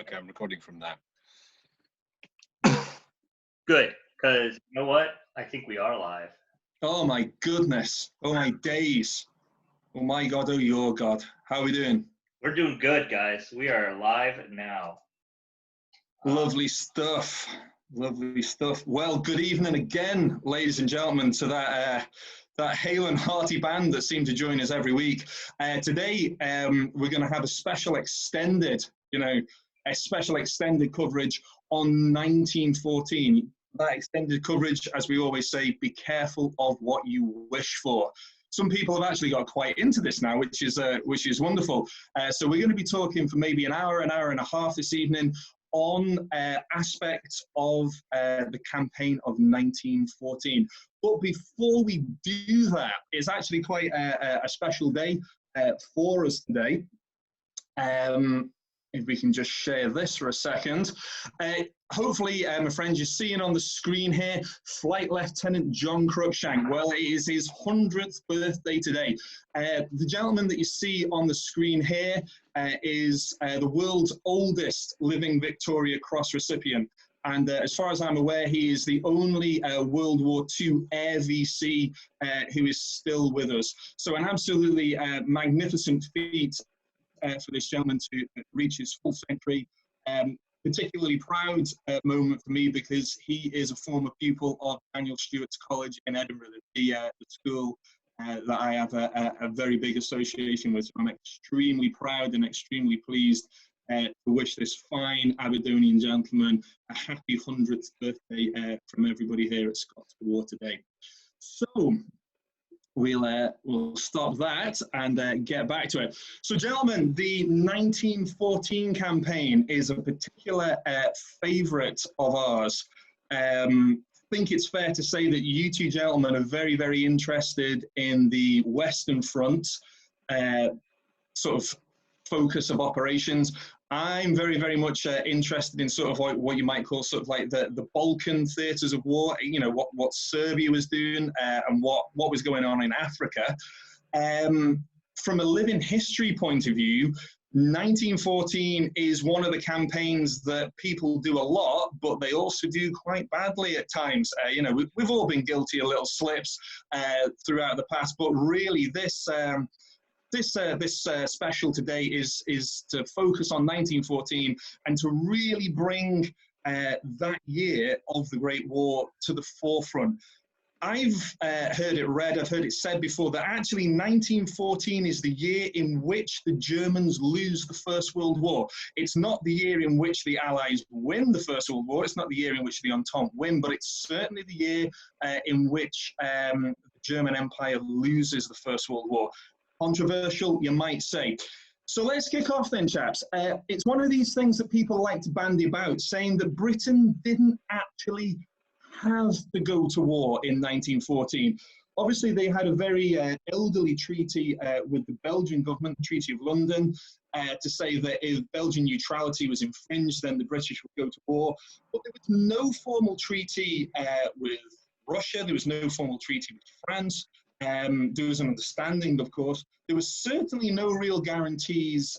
Okay, I'm recording from now. Good, because you know what? I think we are live. Oh my goodness. Oh my days. Oh my God, oh your God. How are we doing? We're doing good, guys. We are live now. Lovely stuff. Lovely stuff. Well, good evening again, ladies and gentlemen, to that hale and hearty band that seem to join us every week. Today, we're going to have a special extended coverage on 1914. That extended coverage, as we always say, be careful of what you wish for. Some people have actually got quite into this now, which is wonderful. So we're going to be talking for maybe an hour and a half this evening on aspects of the campaign of 1914. But before we do that, it's actually quite a special day for us today. If we can just share this for a second. Hopefully, my friends, you're seeing on the screen here, Flight Lieutenant John Cruikshank. Well, it is his 100th birthday today. The gentleman that you see on the screen here is the world's oldest living Victoria Cross recipient. And as far as I'm aware, he is the only World War II Air VC who is still with us. So an absolutely magnificent feat for this gentleman to reach his full century. Particularly proud moment for me because he is a former pupil of Daniel Stewart's College in Edinburgh, the school that I have a very big association with. So I'm extremely proud and extremely pleased to wish this fine Aberdonian gentleman a happy 100th birthday from everybody here at Scots War today. So we'll stop that and get back to it. So, gentlemen, the 1914 campaign is a particular favourite of ours. I think it's fair to say that you two gentlemen are very, very interested in the Western Front sort of focus of operations. I'm very, very much interested in sort of like what you might call sort of like the Balkan theatres of war, you know, what Serbia was doing and what was going on in Africa. From a living history point of view, 1914 is one of the campaigns that people do a lot, but they also do quite badly at times. You know, we've all been guilty of little slips throughout the past, but really this special today is to focus on 1914 and to really bring that year of the Great War to the forefront. I've heard it said before that actually 1914 is the year in which the Germans lose the First World War. It's not the year in which the Allies win the First World War. It's not the year in which the Entente win, but it's certainly the year in which the German Empire loses the First World War. Controversial, you might say. So let's kick off then, chaps. It's one of these things that people like to bandy about, saying that Britain didn't actually have to go to war in 1914. Obviously, they had a very elderly treaty with the Belgian government, the Treaty of London, to say that if Belgian neutrality was infringed, then the British would go to war. But there was no formal treaty with Russia. There was no formal treaty with France. There was an understanding, of course. There was certainly no real guarantees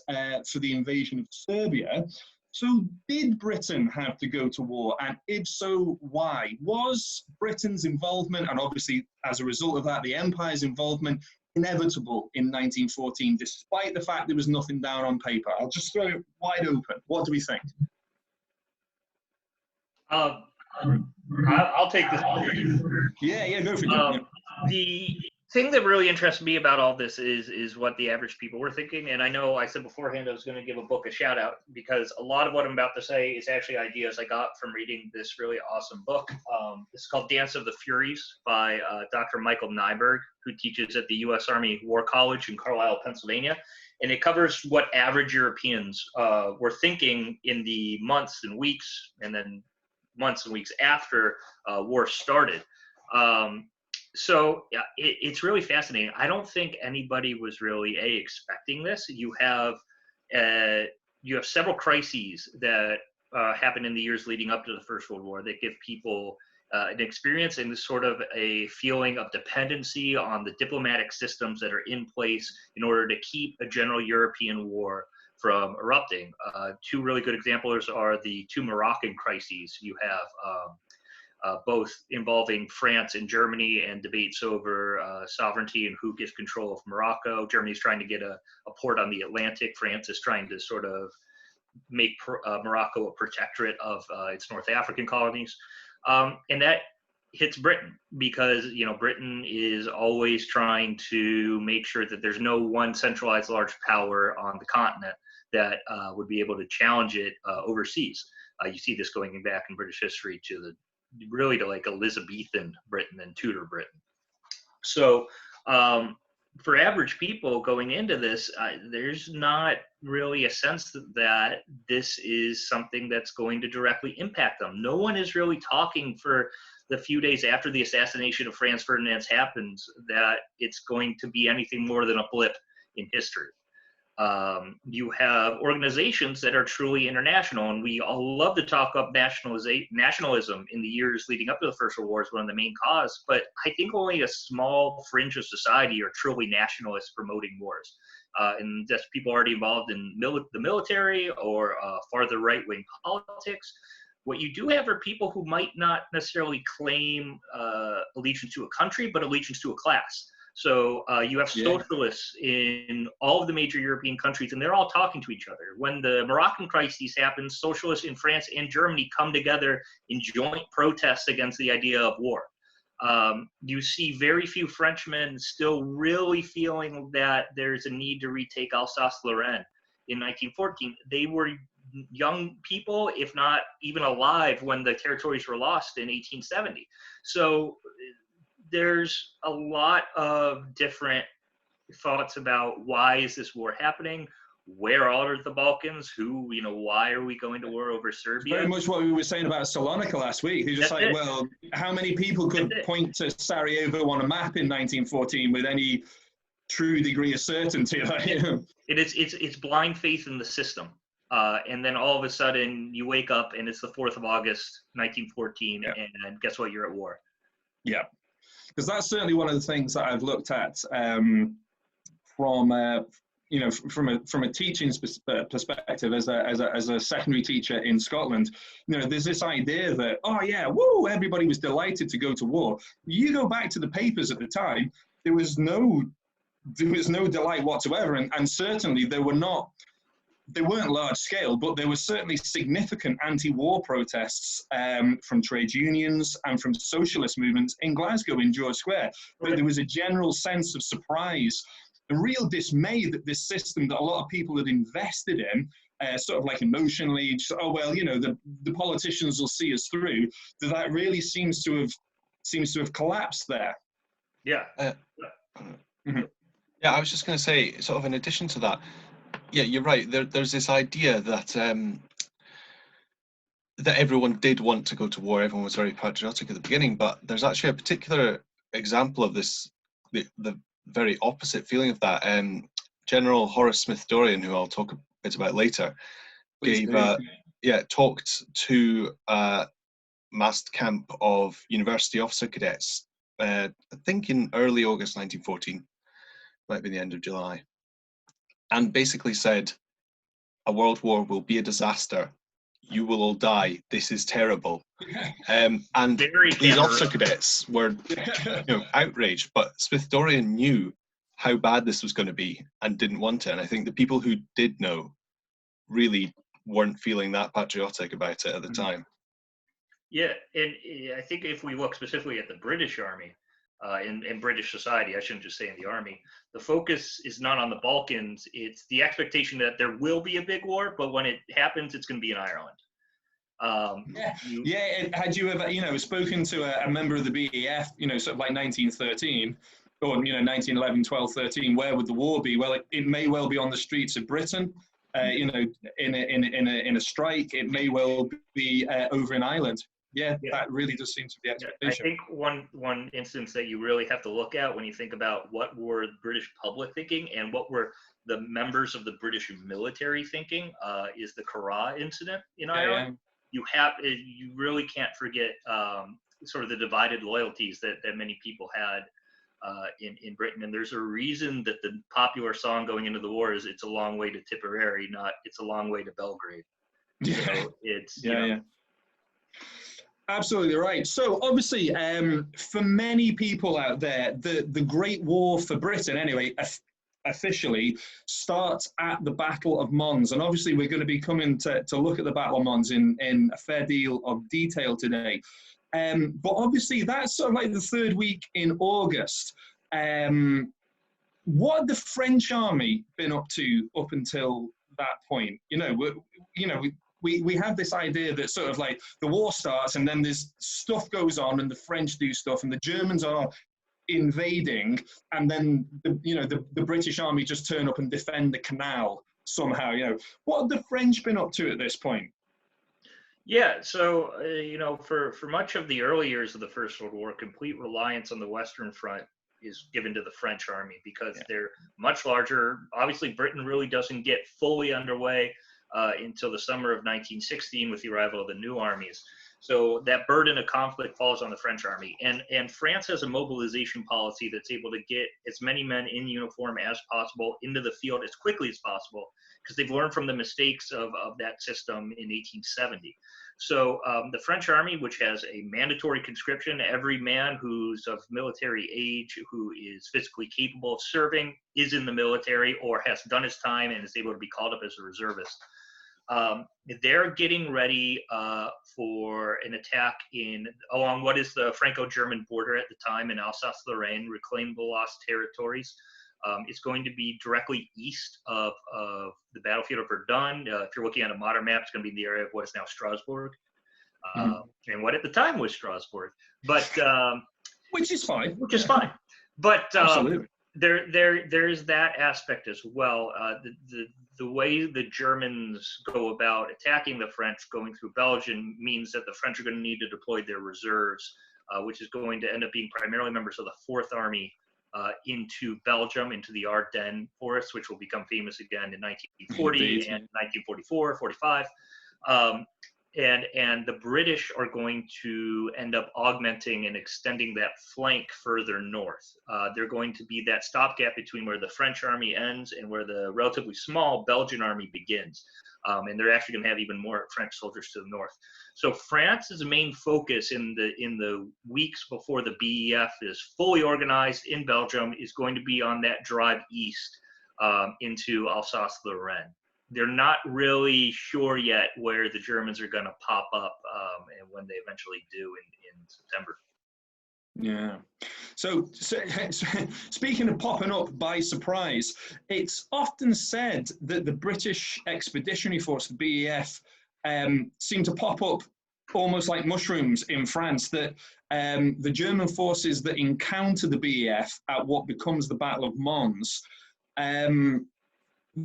for the invasion of Serbia. So did Britain have to go to war? And if so, why? Was Britain's involvement, and obviously as a result of that, the Empire's involvement, inevitable in 1914, despite the fact there was nothing down on paper? I'll just throw it wide open. What do we think? I'll take this. Yeah, go for it. The thing that really interests me about all this is what the average people were thinking. And I know I said beforehand I was going to give a book a shout out because a lot of what I'm about to say is actually ideas I got from reading this really awesome book. It's called Dance of the Furies by Dr. Michael Nyberg, who teaches at the U.S. Army War College in Carlisle, Pennsylvania. And it covers what average Europeans were thinking in the months and weeks, and then months and weeks after war started. So yeah, it's really fascinating. I don't think anybody was really expecting this. You have several crises that happened in the years leading up to the First World War that give people an experience and sort of a feeling of dependency on the diplomatic systems that are in place in order to keep a general European war from erupting. Two really good examples are the two Moroccan crises you have, both involving France and Germany and debates over sovereignty and who gets control of Morocco. Germany's trying to get a port on the Atlantic. France is trying to sort of make Morocco a protectorate of its North African colonies. And that hits Britain because, you know, Britain is always trying to make sure that there's no one centralized large power on the continent that would be able to challenge it overseas. You see this going back in British history to really to like Elizabethan Britain and Tudor Britain. So for average people going into this, there's not really a sense that this is something that's going to directly impact them. No one is really talking for the few days after the assassination of Franz Ferdinand happens that it's going to be anything more than a blip in history. You have organizations that are truly international, and we all love to talk up nationalism in the years leading up to the First World War as one of the main cause, but I think only a small fringe of society are truly nationalists promoting wars. And that's people already involved in the military or farther right-wing politics. What you do have are people who might not necessarily claim allegiance to a country, but allegiance to a class. So you have socialists in all of the major European countries, and they're all talking to each other. When the Moroccan crises happen, socialists in France and Germany come together in joint protests against the idea of war. You see very few Frenchmen still really feeling that there's a need to retake Alsace-Lorraine in 1914. They were young people, if not even alive, when the territories were lost in 1870. So there's a lot of different thoughts about why is this war happening? Where are the Balkans? Who, you know, why are we going to war over Serbia? Very much what we were saying about Salonika last week. He's just like, well, how many people could point to Sarajevo on a map in 1914 with any true degree of certainty? It's blind faith in the system. And then all of a sudden you wake up and it's the 4th of August, 1914, and guess what? You're at war. Yeah. Because that's certainly one of the things that I've looked at from a teaching perspective as a secondary teacher in Scotland. You know, there's this idea that, oh yeah, woo, everybody was delighted to go to war. You go back to the papers at the time, there was no delight whatsoever, and certainly they weren't large scale, but there were certainly significant anti-war protests from trade unions and from socialist movements in Glasgow in George Square. But there was a general sense of surprise, a real dismay that this system that a lot of people had invested in, sort of like emotionally, just, oh well, you know, the politicians will see us through, that really seems to have collapsed there. Yeah. Yeah, I was just going to say, sort of in addition to that, yeah, you're right. There's this idea that that everyone did want to go to war. Everyone was very patriotic at the beginning, but there's actually a particular example of this, the very opposite feeling of that. General Horace Smith-Dorrien, who I'll talk a bit about later, talked to a massed camp of university officer cadets, I think in early August 1914, might be the end of July, and basically said, a world war will be a disaster. You will all die. This is terrible. And these officer cadets were outraged, but Smith-Dorrien knew how bad this was going to be and didn't want it. And I think the people who did know really weren't feeling that patriotic about it at the time. Yeah, and I think if we look specifically at the British Army, in British society, I shouldn't just say in the army, the focus is not on the Balkans. It's the expectation that there will be a big war, but when it happens, it's going to be in Ireland. Had you ever, spoken to a member of the BEF, sort of like 1913, or 1911, 12, 13, where would the war be? Well, it may well be on the streets of Britain, in a strike. It may well be over in Ireland. Yeah, that really does seem to be the expectation. I think one instance that you really have to look at when you think about what were the British public thinking and what were the members of the British military thinking is the Kurai Incident in Ireland. You really can't forget sort of the divided loyalties that many people had in Britain. And there's a reason that the popular song going into the war is "It's a long way to Tipperary," not "It's a long way to Belgrade." Yeah. So it's yeah. Absolutely right. So obviously, for many people out there, the Great War for Britain, anyway, officially starts at the Battle of Mons. And obviously, we're going to be coming to look at the Battle of Mons in a fair deal of detail today. But obviously, that's sort of like the third week in August. What had the French army been up to up until that point? We have this idea that sort of like the war starts and then there's stuff goes on and the French do stuff and the Germans are invading and then the British army just turn up and defend the canal somehow. What have the French been up to at this point? Yeah, so for much of the early years of the First World War, complete reliance on the Western Front is given to the French army because they're much larger. Obviously, Britain really doesn't get fully underway until the summer of 1916 with the arrival of the new armies. So that burden of conflict falls on the French army. And France has a mobilization policy that's able to get as many men in uniform as possible into the field as quickly as possible because they've learned from the mistakes of that system in 1870. So the French army, which has a mandatory conscription, every man who's of military age, who is physically capable of serving, is in the military or has done his time and is able to be called up as a reservist. They're getting ready for an attack along what is the Franco-German border at the time in Alsace-Lorraine, reclaim the lost territories. It's going to be directly east of the battlefield of Verdun. If you're looking at a modern map, it's going to be in the area of what is now Strasbourg, and what at the time was Strasbourg. But which is fine. But absolutely. There's that aspect as well. The way the Germans go about attacking the French going through Belgium means that the French are going to need to deploy their reserves, which is going to end up being primarily members of the Fourth Army into Belgium, into the Ardennes forests, which will become famous again in 1940 and 1944, 45. And the British are going to end up augmenting and extending that flank further north. They're going to be that stopgap between where the French army ends and where the relatively small Belgian army begins. And they're actually going to have even more French soldiers to the north. So France's main focus in the weeks before the BEF is fully organized in Belgium is going to be on that drive east into Alsace-Lorraine. They're not really sure yet where the Germans are going to pop up and when they eventually do in September. Yeah. So speaking of popping up by surprise, it's often said that the British Expeditionary Force, the BEF, seem to pop up almost like mushrooms in France, that the German forces that encounter the BEF at what becomes the Battle of Mons,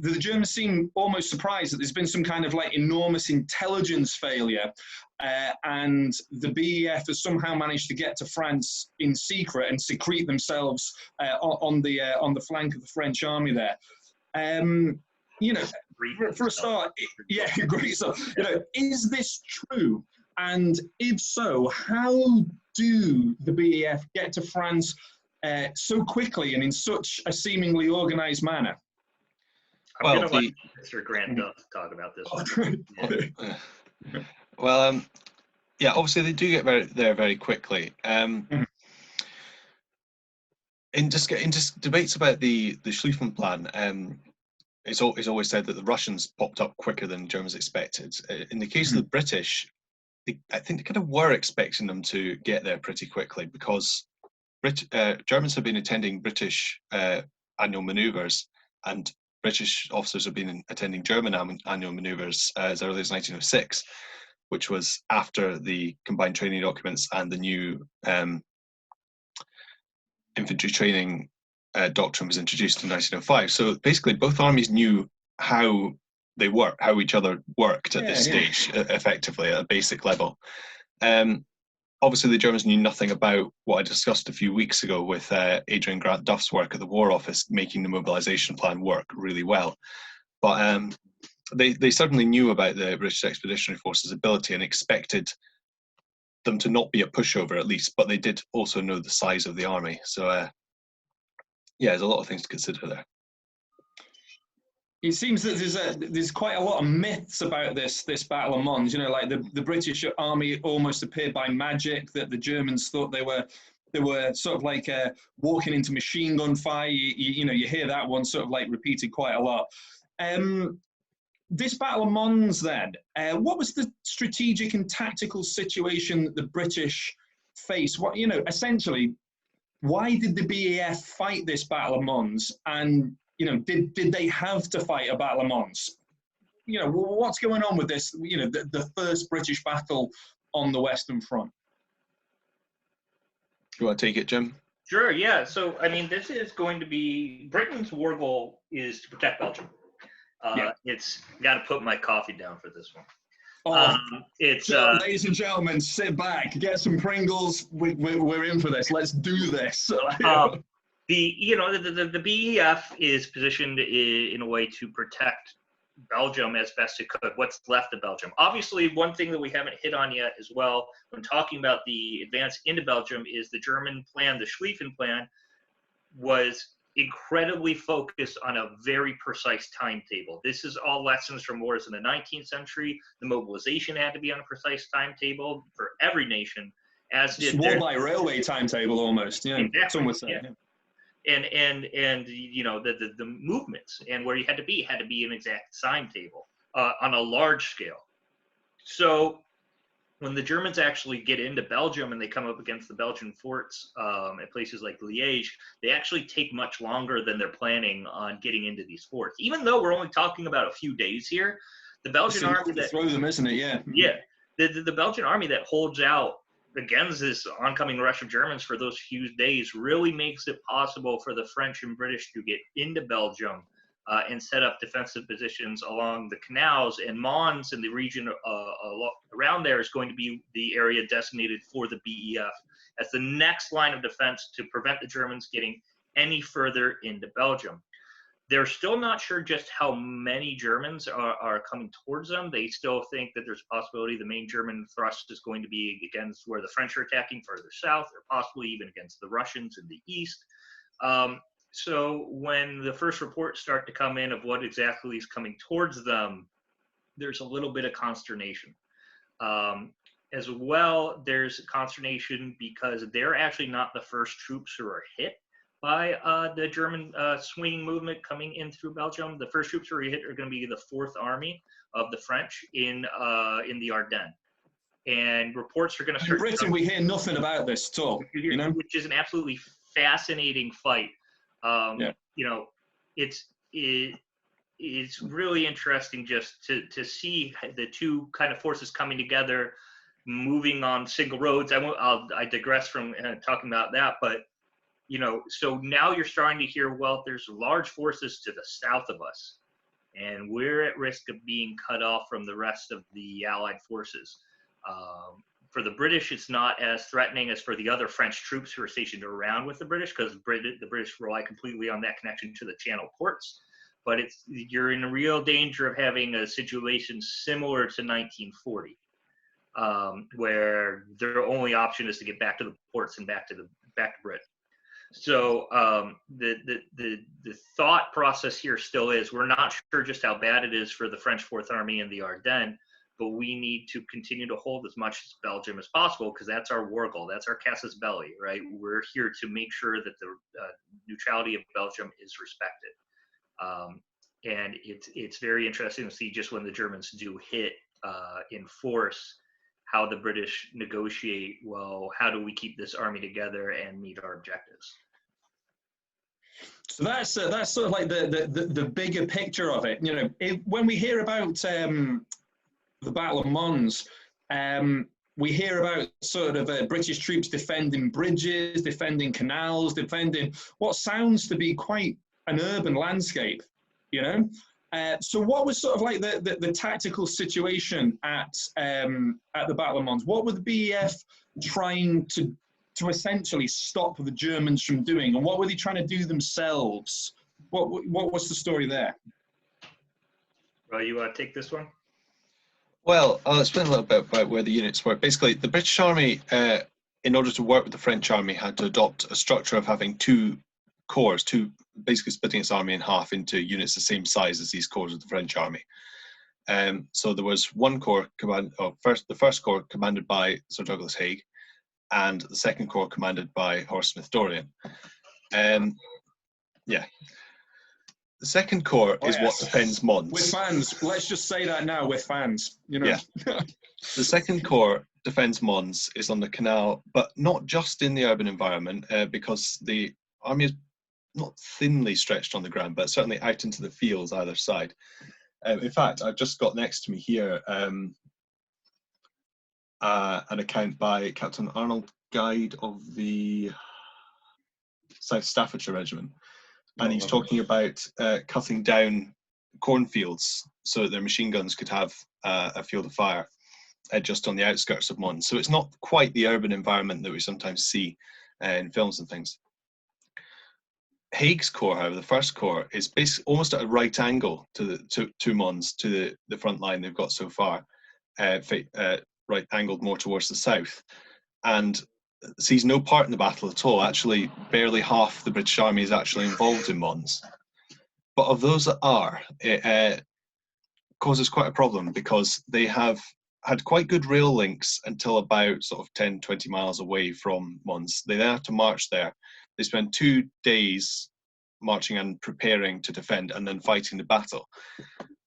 the Germans seem almost surprised that there's been some kind of like enormous intelligence failure, and the BEF has somehow managed to get to France in secret and secrete themselves on the flank of the French army there. For a start, great stuff. Is this true? And if so, how do the BEF get to France so quickly and in such a seemingly organized manner? I'm going to let Mr. Grant Duff talk about this one. Obviously they do get there very quickly. In just debates about the Schlieffen Plan, it's always said that the Russians popped up quicker than Germans expected. In the case of the British, I think they kind of were expecting them to get there pretty quickly because Germans have been attending British annual manoeuvres, and British officers have been attending German annual manoeuvres as early as 1906, which was after the combined training documents and the new infantry training doctrine was introduced in 1905. So basically, both armies knew how each other worked at this stage, effectively at a basic level. Obviously, the Germans knew nothing about what I discussed a few weeks ago with Adrian Grant Duff's work at the War Office, making the mobilization plan work really well. But they certainly knew about the British Expeditionary Force's ability and expected them to not be a pushover at least, but they did also know the size of the army. So yeah, there's a lot of things to consider there. It seems that there's quite a lot of myths about this Battle of Mons. You know, like the British army almost appeared by magic. That the Germans thought they were sort of like walking into machine gun fire. You know, you hear that one sort of like repeated quite a lot. This Battle of Mons, then, what was the strategic and tactical situation that the British faced? What, you know, essentially, why did the BEF fight this Battle of Mons? And you know, did they have to fight a Battle of Mons? You know, what's going on with this? You know, the first British battle on the Western Front. You want to take it, Jim? Sure, yeah. So, I mean, this is going to be, Britain's war goal is to protect Belgium. It's got to put my coffee down for this one. Ladies and gentlemen, sit back, get some Pringles. We're in for this. Let's do this. The BEF is positioned in a way to protect Belgium as best it could, what's left of Belgium. Obviously, one thing that we haven't hit on yet as well when talking about the advance into Belgium is the German plan, the Schlieffen plan, was incredibly focused on a very precise timetable. This is all lessons from wars in the 19th century. The mobilization had to be on a precise timetable for every nation, as did war by railway timetable almost. Yeah, exactly. Some would say. Yeah. And you know, the movements and where you had to be an exact timetable on a large scale. So when the Germans actually get into Belgium and they come up against the Belgian forts at places like Liège, they actually take much longer than they're planning on getting into these forts. Even though we're only talking about a few days here, the Belgian army that throw them, isn't it? Yeah. Yeah, the Belgian army that holds out against this oncoming rush of Germans for those few days really makes it possible for the French and British to get into Belgium and set up defensive positions along the canals. And Mons and the region around there is going to be the area designated for the BEF as the next line of defense to prevent the Germans getting any further into Belgium. They're still not sure just how many Germans are coming towards them. They still think that there's a possibility the main German thrust is going to be against where the French are attacking further south, or possibly even against the Russians in the east. So when the first reports start to come in of what exactly is coming towards them, there's a little bit of consternation. As well, there's consternation because they're actually not the first troops who are hit by the German swinging movement coming in through Belgium. The first troops who are hit are going to be the 4th Army of the French in the Ardennes. And reports are going to start. In Britain, we hear nothing about this at all. You know? Which is an absolutely fascinating fight. You know, it's really interesting just to see the two kind of forces coming together, moving on single roads. I digress from talking about that, but you know, so now you're starting to hear, well, there's large forces to the south of us, and we're at risk of being cut off from the rest of the Allied forces. For the British, it's not as threatening as for the other French troops who are stationed around with the British, because the British rely completely on that connection to the Channel ports. But you're in real danger of having a situation similar to 1940, where their only option is to get back to the ports and back to Britain. So the thought process here still is, we're not sure just how bad it is for the French 4th Army in the Ardennes, but we need to continue to hold as much as Belgium as possible, because that's our war goal. That's our casus belli, right? We're here to make sure that the neutrality of Belgium is respected. And it's very interesting to see just when the Germans do hit in force, how the British negotiate, well, how do we keep this army together and meet our objectives? So that's sort of like the bigger picture of it. You know, when we hear about the Battle of Mons, we hear about sort of British troops defending bridges, defending canals, defending what sounds to be quite an urban landscape, you know? So what was sort of like the tactical situation at the Battle of Mons? What were the BEF trying to essentially stop the Germans from doing, and what were they trying to do themselves? What was the story there? Well, you want to take this one? Well, I'll explain a little bit about where the units were. Basically, the British Army, in order to work with the French Army, had to adopt a structure of having two corps, basically splitting its army in half into units the same size as these corps of the French army. So there was one corps the first corps commanded by Sir Douglas Haig, and the second corps commanded by Horace Smith-Dorrien. Yeah. The second corps is what defends Mons. With fans, let's just say that now, with fans, you know. Yeah. The second corps defends Mons, is on the canal, but not just in the urban environment, because the army is not thinly stretched on the ground, but certainly out into the fields either side. In fact, I've just got next to me here an account by Captain Arnold Guide of the South Staffordshire Regiment, and he's talking about cutting down cornfields so that their machine guns could have a field of fire just on the outskirts of Mons. So it's not quite the urban environment that we sometimes see in films and things. Haig's corps, however, the first corps, is basically almost at a right angle to Mons, to the front line they've got so far, right angled more towards the south, and sees no part in the battle at all. Actually, barely half the British army is actually involved in Mons. But of those that are, it causes quite a problem, because they have had quite good rail links until about sort of 10, 20 miles away from Mons. They then have to march there. They spend 2 days marching and preparing to defend, and then fighting the battle.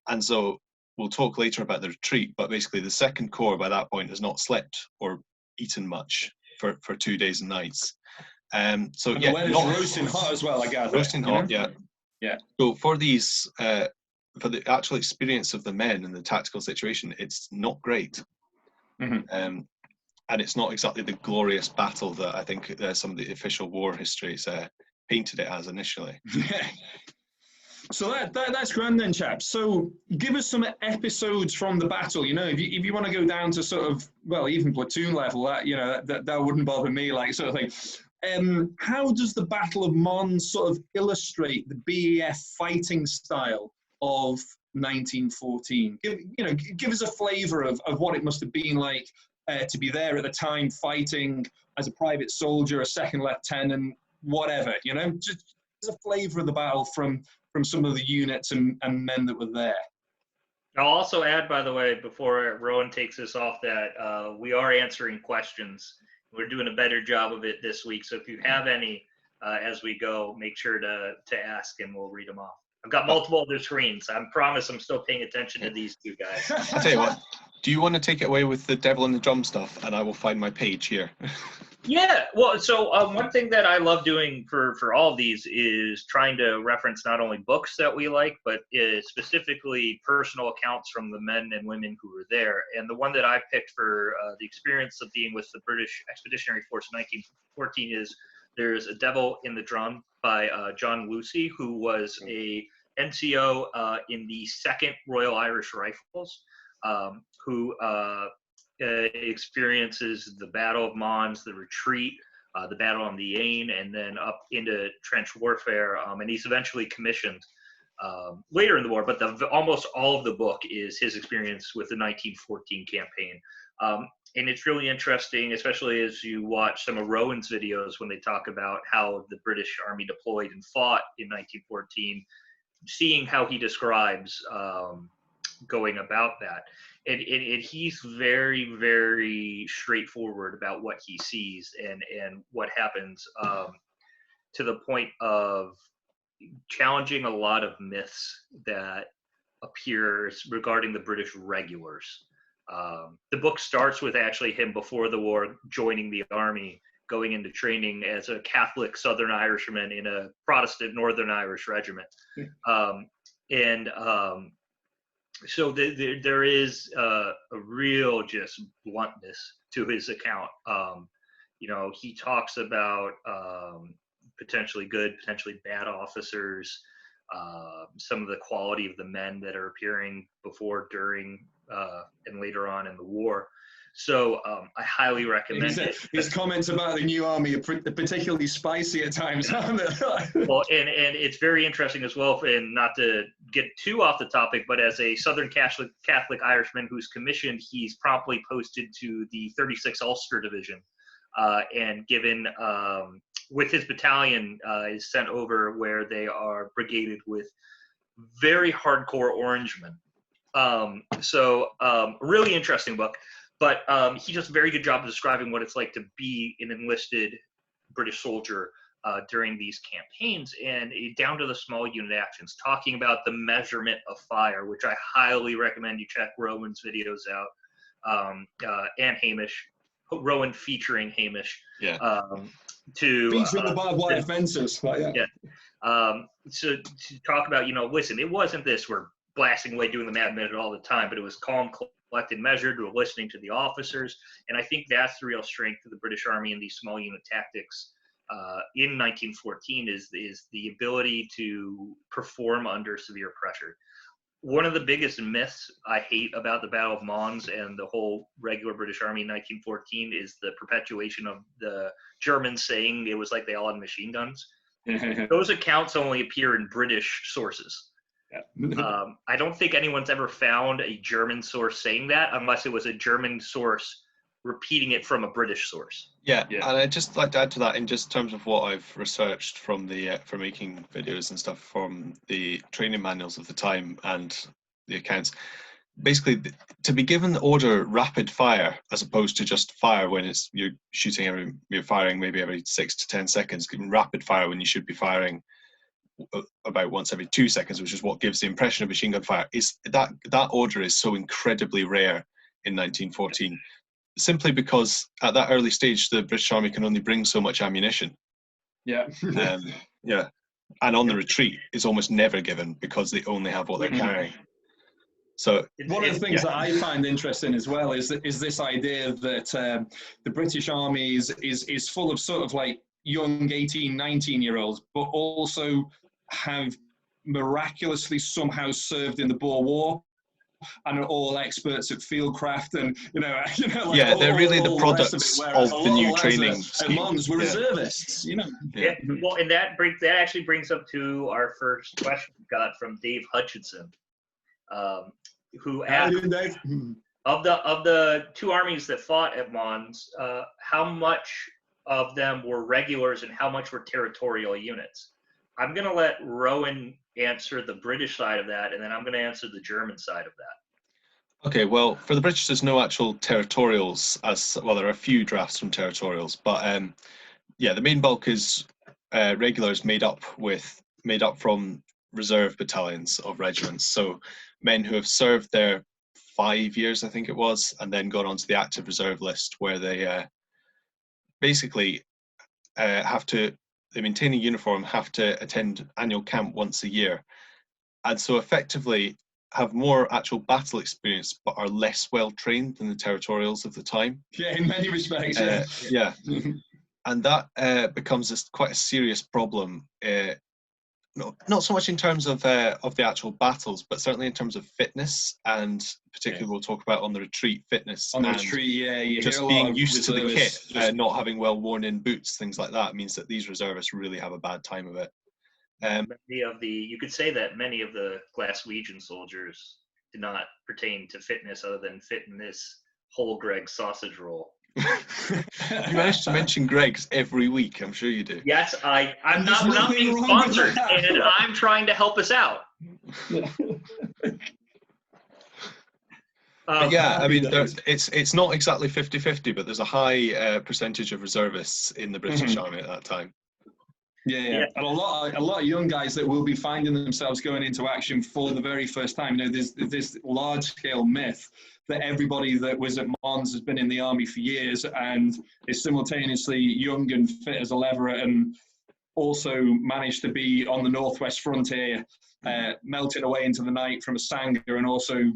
And so we'll talk later about the retreat, but basically the second corps by that point has not slept or eaten much for 2 days and nights. So and yeah, the weather's roasting hot as well, I gather. Roasting hot, know? Yeah. So for these, for the actual experience of the men and the tactical situation, it's not great. Mm-hmm. And it's not exactly the glorious battle that I think some of the official war histories painted it as initially. So that's grand then, chaps. So give us some episodes from the battle. You know, if you want to go down to sort of, well, even platoon level, that wouldn't bother me, like, sort of thing. How does the Battle of Mons sort of illustrate the BEF fighting style of 1914? Give us a flavour of what it must have been like to be there at the time, fighting as a private soldier, a second lieutenant, whatever. You know, just a flavour of the battle from some of the units and men that were there. I'll also add, by the way, before Rowan takes us off, that we are answering questions. We're doing a better job of it this week. So if you have any as we go, make sure to ask and we'll read them off. I've got multiple other screens. I promise I'm still paying attention to these two guys. I'll tell you what, do you want to take it away with the devil in the drum stuff, and I will find my page here? Yeah, well, so one thing that I love doing for all of these is trying to reference not only books that we like, but specifically personal accounts from the men and women who were there. And the one that I picked for the experience of being with the British Expeditionary Force in 1914 is there's A Devil in the Drum by John Lucy, who was a NCO in the 2nd Royal Irish Rifles, who experiences the Battle of Mons, the retreat, the battle on the Aisne, and then up into trench warfare. And he's eventually commissioned later in the war, but almost all of the book is his experience with the 1914 campaign. And it's really interesting, especially as you watch some of Rowan's videos when they talk about how the British Army deployed and fought in 1914, seeing how he describes going about that. And he's very, very straightforward about what he sees and what happens, to the point of challenging a lot of myths that appear regarding the British regulars. The book starts with actually him before the war joining the army, going into training as a Catholic Southern Irishman in a Protestant Northern Irish regiment. So there is a real just bluntness to his account. He talks about potentially good, potentially bad officers, some of the quality of the men that are appearing before, during, and later on in the war. So I highly recommend it. His comments about the new army are particularly spicy at times, aren't they? Well, and it's very interesting as well, and not to get too off the topic, but as a Southern Catholic Irishman who's commissioned, he's promptly posted to the 36th Ulster Division and given with his battalion, is sent over where they are brigaded with very hardcore Orangemen. Really interesting book. But he does a very good job of describing what it's like to be an enlisted British soldier during these campaigns, and down to the small unit actions, talking about the measurement of fire, which I highly recommend you check Rowan's videos out, and Hamish, Rowan featuring Hamish. Yeah. Featuring the barbed wire fences. To talk about, listen, it wasn't this we're blasting away doing the mad minute all the time, but it was calm, collected, measured. We're listening to the officers, and I think that's the real strength of the British Army and these small unit tactics in 1914 is the ability to perform under severe pressure. One of the biggest myths I hate about the Battle of Mons and the whole regular British Army in 1914 is the perpetuation of the Germans saying it was like they all had machine guns. Those accounts only appear in British sources. I don't think anyone's ever found a German source saying that, unless it was a German source repeating it from a British source. Yeah, and I'd just like to add to that in just terms of what I've researched from the for making videos and stuff from the training manuals of the time and the accounts. Basically, to be given the order rapid fire as opposed to just fire when you're firing maybe every 6 to 10 seconds, given rapid fire when you should be firing about once every 2 seconds, which is what gives the impression of machine gun fire, is that order is so incredibly rare in 1914. Simply because at that early stage, the British Army can only bring so much ammunition. Yeah. And on the retreat, it's almost never given because they only have what they're carrying. So one of the things that I find interesting as well is this idea that the British Army is full of sort of like young 18, 19-year-olds, but also have miraculously somehow served in the Boer War and are all experts at fieldcraft and they're really the products of the new training scheme. Mons were reservists, Well, and that actually brings up to our first question we got from Dave Hutchinson, who asked, of the two armies that fought at Mons, how much of them were regulars and how much were territorial units? I'm going to let Rowan answer the British side of that, and then I'm going to answer the German side of that. Okay, well, for the British, there's no actual territorials as well. There are a few drafts from territorials, but the main bulk is regulars made up from reserve battalions of regiments. So men who have served there 5 years, I think it was, and then gone onto the active reserve list, where they basically they maintain a uniform, have to attend annual camp once a year, and so effectively have more actual battle experience but are less well trained than the territorials of the time. Yeah, in many respects. And that becomes quite a serious problem. Not so much in terms of the actual battles, but certainly in terms of fitness, and particularly we'll talk about on the retreat fitness. On the retreat, you just being used to the kit, not having well worn in boots, things like that, means that these reservists really have a bad time of it. You could say that many of the Glaswegian soldiers did not pertain to fitness other than fit in this whole Greg sausage roll. You manage to mention Greg's every week, I'm sure you do. Yes, I'm not being sponsored, and I'm trying to help us out. I mean, it's not exactly 50-50, but there's a high percentage of reservists in the British Army at that time. Yeah. And a lot of young guys that will be finding themselves going into action for the very first time. There's this large-scale myth that everybody that was at Mons has been in the army for years and is simultaneously young and fit as a leveret, and also managed to be on the northwest frontier, melting away into the night from a Sanger, and also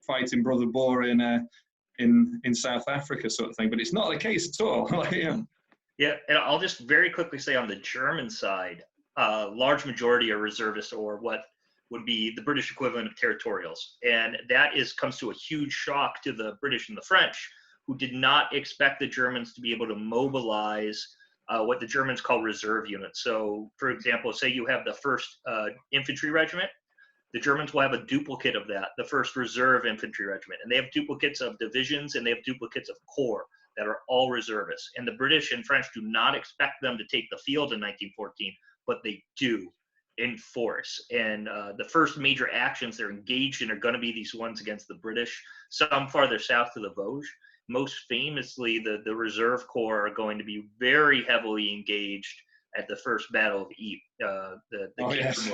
fighting Brother Boer in South Africa, sort of thing. But it's not the case at all. Yeah, and I'll just very quickly say on the German side, large majority are reservists, or what would be the British equivalent of territorials. And that comes to a huge shock to the British and the French, who did not expect the Germans to be able to mobilize what the Germans call reserve units. So, for example, say you have the 1st Infantry Regiment, the Germans will have a duplicate of that, the 1st Reserve Infantry Regiment. And they have duplicates of divisions, and they have duplicates of corps. that are all reservists. And the British and French do not expect them to take the field in 1914, but they do in force. And the first major actions they're engaged in are going to be these ones against the British, some farther south to the Vosges. Most famously, the Reserve Corps are going to be very heavily engaged at the First Battle of Ypres, Yes.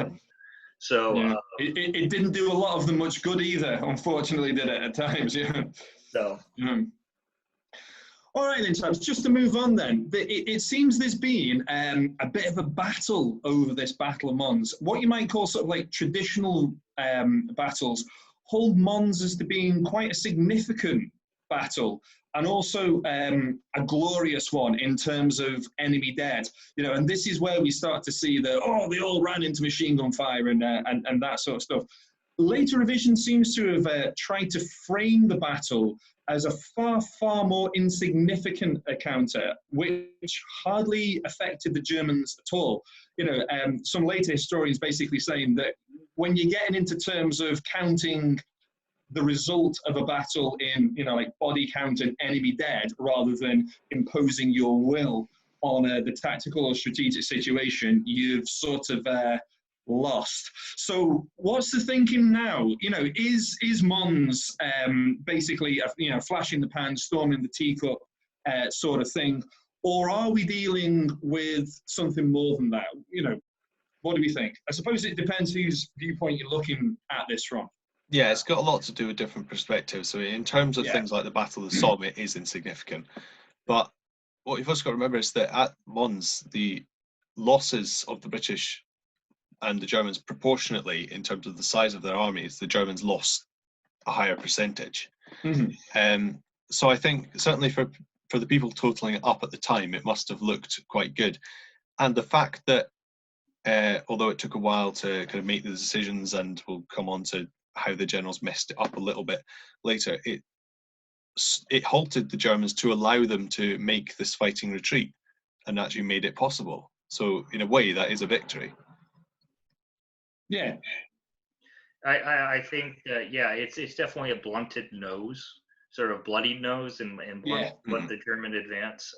So yeah. It didn't do a lot of them much good either, unfortunately, did it at times? Yeah. So. All right then, chaps, just to move on then, it seems there's been a bit of a battle over this Battle of Mons. What you might call sort of like traditional battles hold Mons as to being quite a significant battle, and also a glorious one in terms of enemy dead. You know, and this is where we start to see that, they all ran into machine gun fire and that sort of stuff. Later revision seems to have tried to frame the battle as a far, far more insignificant encounter, which hardly affected the Germans at all. You know, some later historians basically saying that when you're getting into terms of counting the result of a battle in, you know, like body count and enemy dead, rather than imposing your will on the tactical or strategic situation, you've sort of lost. So what's the thinking now? You know, is Mons basically a flash in the pan, storm in the teacup sort of thing, or are we dealing with something more than that? You know, what do we think? I suppose it depends whose viewpoint you're looking at this from. Yeah, it's got a lot to do with different perspectives. So in terms of things like the Battle of the Somme, it is insignificant. But what you've also got to remember is that at Mons, the losses of the British and the Germans proportionately, in terms of the size of their armies, the Germans lost a higher percentage. So I think certainly for the people totaling it up at the time, it must have looked quite good. And the fact that although it took a while to kind of make the decisions, and we'll come on to how the generals messed it up a little bit later, it halted the Germans to allow them to make this fighting retreat, and actually made it possible. So in a way, that is a victory. Yeah, I think it's definitely a blunted nose, sort of bloodied nose, and blunt the German advance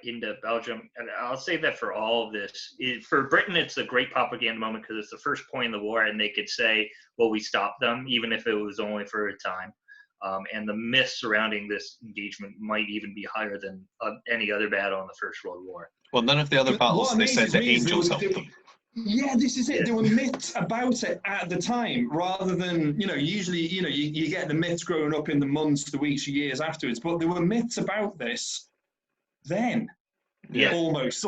into Belgium. And I'll say that for all of this, for Britain, it's a great propaganda moment because it's the first point in the war, and they could say, well, we stopped them, even if it was only for a time. And the myth surrounding this engagement might even be higher than any other battle in the First World War. Well, none of the other battles, they said the angels helped them. Yeah, this is it. There were myths about it at the time, rather than, usually, you get the myths growing up in the months, the weeks, years afterwards, but there were myths about this then. Yeah. Almost.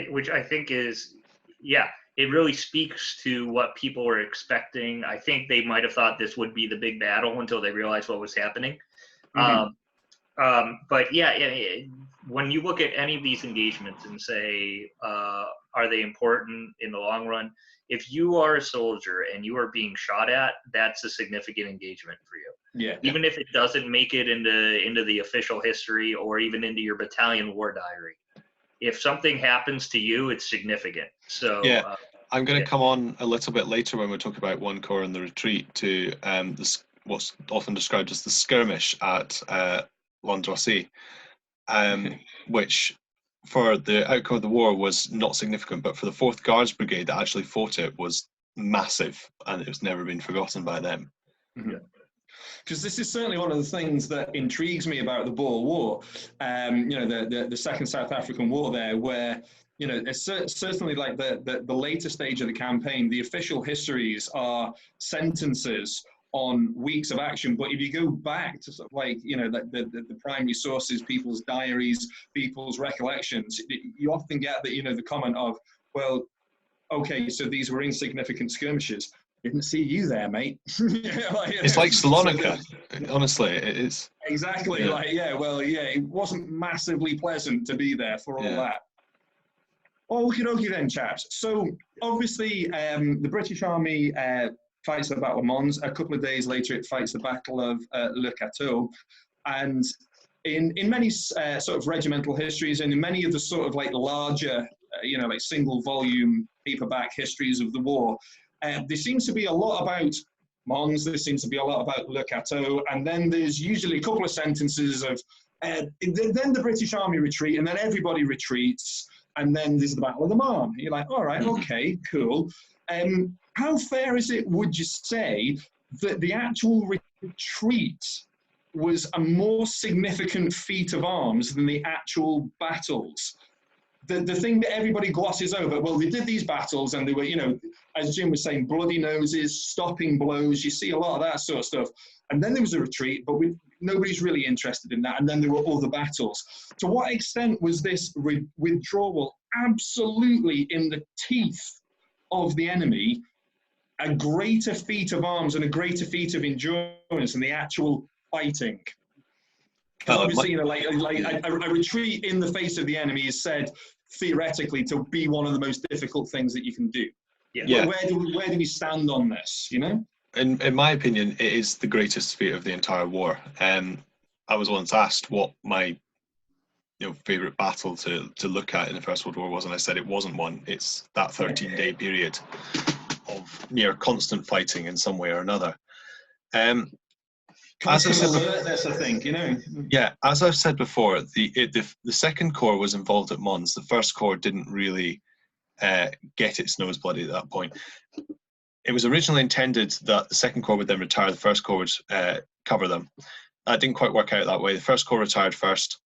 Which I think is, it really speaks to what people were expecting. I think they might have thought this would be the big battle until they realized what was happening. But when you look at any of these engagements and say, are they important in the long run? If you are a soldier and you are being shot at, that's a significant engagement for you. Yeah. Even if it doesn't make it into the official history or even into your battalion war diary. If something happens to you, it's significant. So I'm going to come on a little bit later when we talk about One Corps and the retreat to what's often described as the skirmish at Landrecies, which for the outcome of the war was not significant, but for the 4th Guards Brigade that actually fought it was massive, and it was never been forgotten by them. Because this is certainly one of the things that intrigues me about the Boer War, the Second South African War there, where, it's certainly like the later stage of the campaign, the official histories are sentences on weeks of action. But if you go back to sort of like, the primary sources, people's diaries, people's recollections, you often get the comment of, well, okay, so these were insignificant skirmishes. Didn't see you there, mate. It's like Salonika, honestly, it is. Exactly, it wasn't massively pleasant to be there for all that. Okie dokie then, chaps. So, obviously, the British Army fights the Battle of Mons. A couple of days later, it fights the Battle of Le Cateau. And in many sort of regimental histories, and in many of the sort of like larger, single volume paperback histories of the war, there seems to be a lot about Mons. There seems to be a lot about Le Cateau. And then there's usually a couple of sentences of, then the British Army retreat, and then everybody retreats. And then there's the Battle of the Marne. You're like, all right, okay, cool. How fair is it, would you say, that the actual retreat was a more significant feat of arms than the actual battles? The thing that everybody glosses over, well, they did these battles and they were, as Jim was saying, bloody noses, stopping blows. You see a lot of that sort of stuff. And then there was a retreat, but nobody's really interested in that. And then there were other battles. To what extent was this withdrawal absolutely in the teeth of the enemy a greater feat of arms and a greater feat of endurance than the actual fighting? Because obviously, a retreat in the face of the enemy is said theoretically to be one of the most difficult things that you can do. Yeah. Where do we stand on this? In my opinion, it is the greatest feat of the entire war. I was once asked what my favourite battle to look at in the First World War was, and I said it wasn't one. It's that 13-day period of near constant fighting in some way or another. As I said, that's the thing, Yeah, as I've said before, the Second Corps was involved at Mons. The First Corps didn't really get its nose bloody at that point. It was originally intended that the Second Corps would then retire, the First Corps would cover them. That didn't quite work out that way. The First Corps retired first.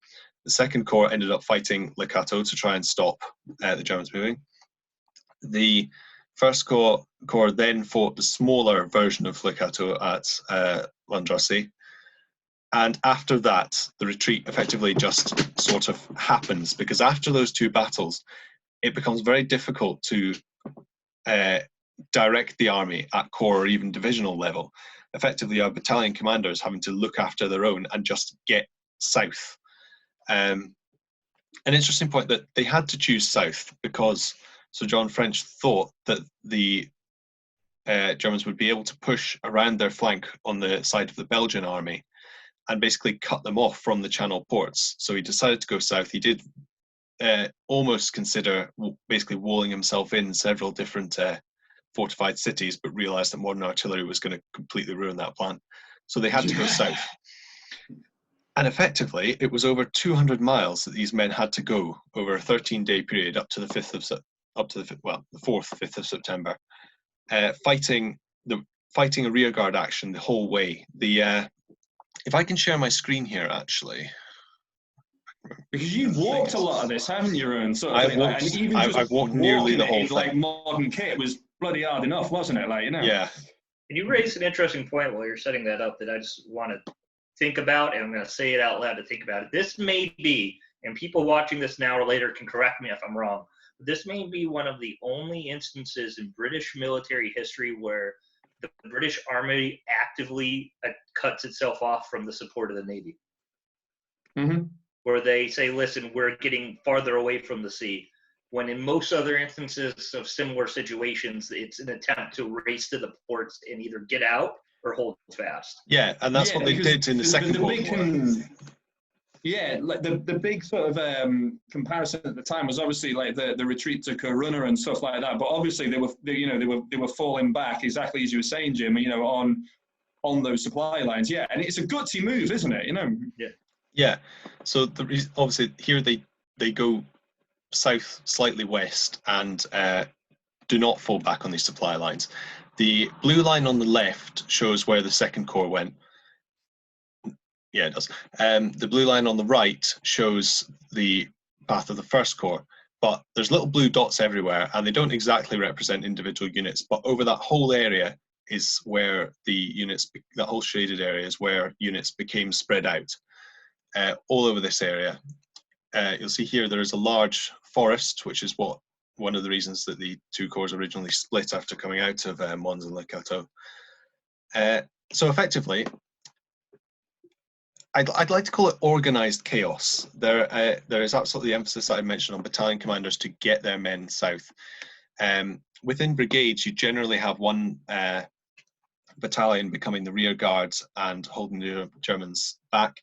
The Second Corps ended up fighting Le Cateau to try and stop the Germans moving. The First Corps then fought the smaller version of Le Cateau at Landrassy. And after that, the retreat effectively just sort of happens, because after those two battles, it becomes very difficult to direct the army at corps or even divisional level. Effectively, our battalion commanders having to look after their own and just get south. An interesting point that they had to choose south because Sir John French thought that the Germans would be able to push around their flank on the side of the Belgian army and basically cut them off from the Channel ports. So he decided to go south. He did almost consider basically walling himself in several different fortified cities, but realized that modern artillery was going to completely ruin that plan. So they had to go south. And effectively, it was over 200 miles that these men had to go over a 13-day period up to the 4th, 5th of September, fighting a rearguard action the whole way. If I can share my screen here, actually. Because you've walked a lot of this, haven't you, Ruadhán? I've walked nearly the whole thing. Like modern kit was bloody hard enough, wasn't it? Yeah. And you raised an interesting point while you're setting that up that I just want to think about, and I'm going to say it out loud to think about it. This may be, and people watching this now or later can correct me if I'm wrong, but this may be one of the only instances in British military history where the British Army actively cuts itself off from the support of the Navy. Mm-hmm. Where they say, listen, we're getting farther away from the sea. When in most other instances of similar situations, it's an attempt to race to the ports and either get out or hold fast. Yeah, and that's what they did in the Second World War. Yeah, like the big sort of comparison at the time was obviously like the retreat to Corunna and stuff like that. But obviously they were falling back exactly as you were saying, Jim. On those supply lines. Yeah, and it's a gutsy move, isn't it? Yeah. Yeah. So obviously here they go south, slightly west, and do not fall back on these supply lines. The blue line on the left shows where the Second Corps went. Yeah, it does. The blue line on the right shows the path of the First Corps, but there's little blue dots everywhere, and they don't exactly represent individual units, but over that whole area is where the units, that whole shaded area is where units became spread out all over this area. You'll see here there is a large forest, which is one of the reasons that the two corps originally split after coming out of Mons and Le Cateau. So effectively, I'd like to call it organised chaos. There is absolutely emphasis that I mentioned on battalion commanders to get their men south. Within brigades, you generally have one battalion becoming the rear guards and holding the Germans back.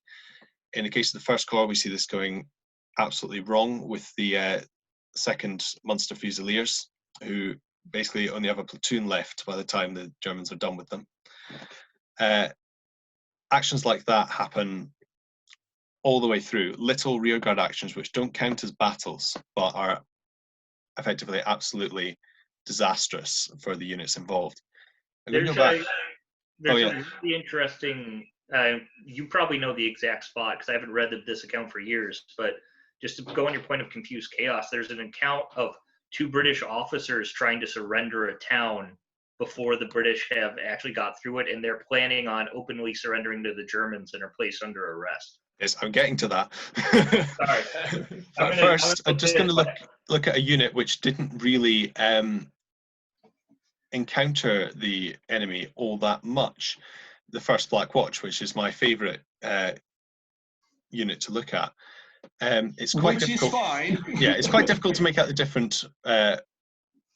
In the case of the First Corps, we see this going absolutely wrong with the Second Munster Fusiliers, who basically only have a platoon left by the time the Germans are done with them. Actions like that happen all the way through. Little rearguard actions which don't count as battles, but are effectively absolutely disastrous for the units involved. There's a really interesting. You probably know the exact spot because I haven't read this account for years. But just to go on your point of confused chaos, there's an account of 2 British officers trying to surrender a town before the British have actually got through it, and they're planning on openly surrendering to the Germans and are placed under arrest. Yes, I'm getting to that. Sorry. But first, I'm just going to look at a unit which didn't really encounter the enemy all that much. The first Black Watch, which is my favourite unit to look at. It's quite difficult. Fine. Yeah, it's quite difficult to make out the different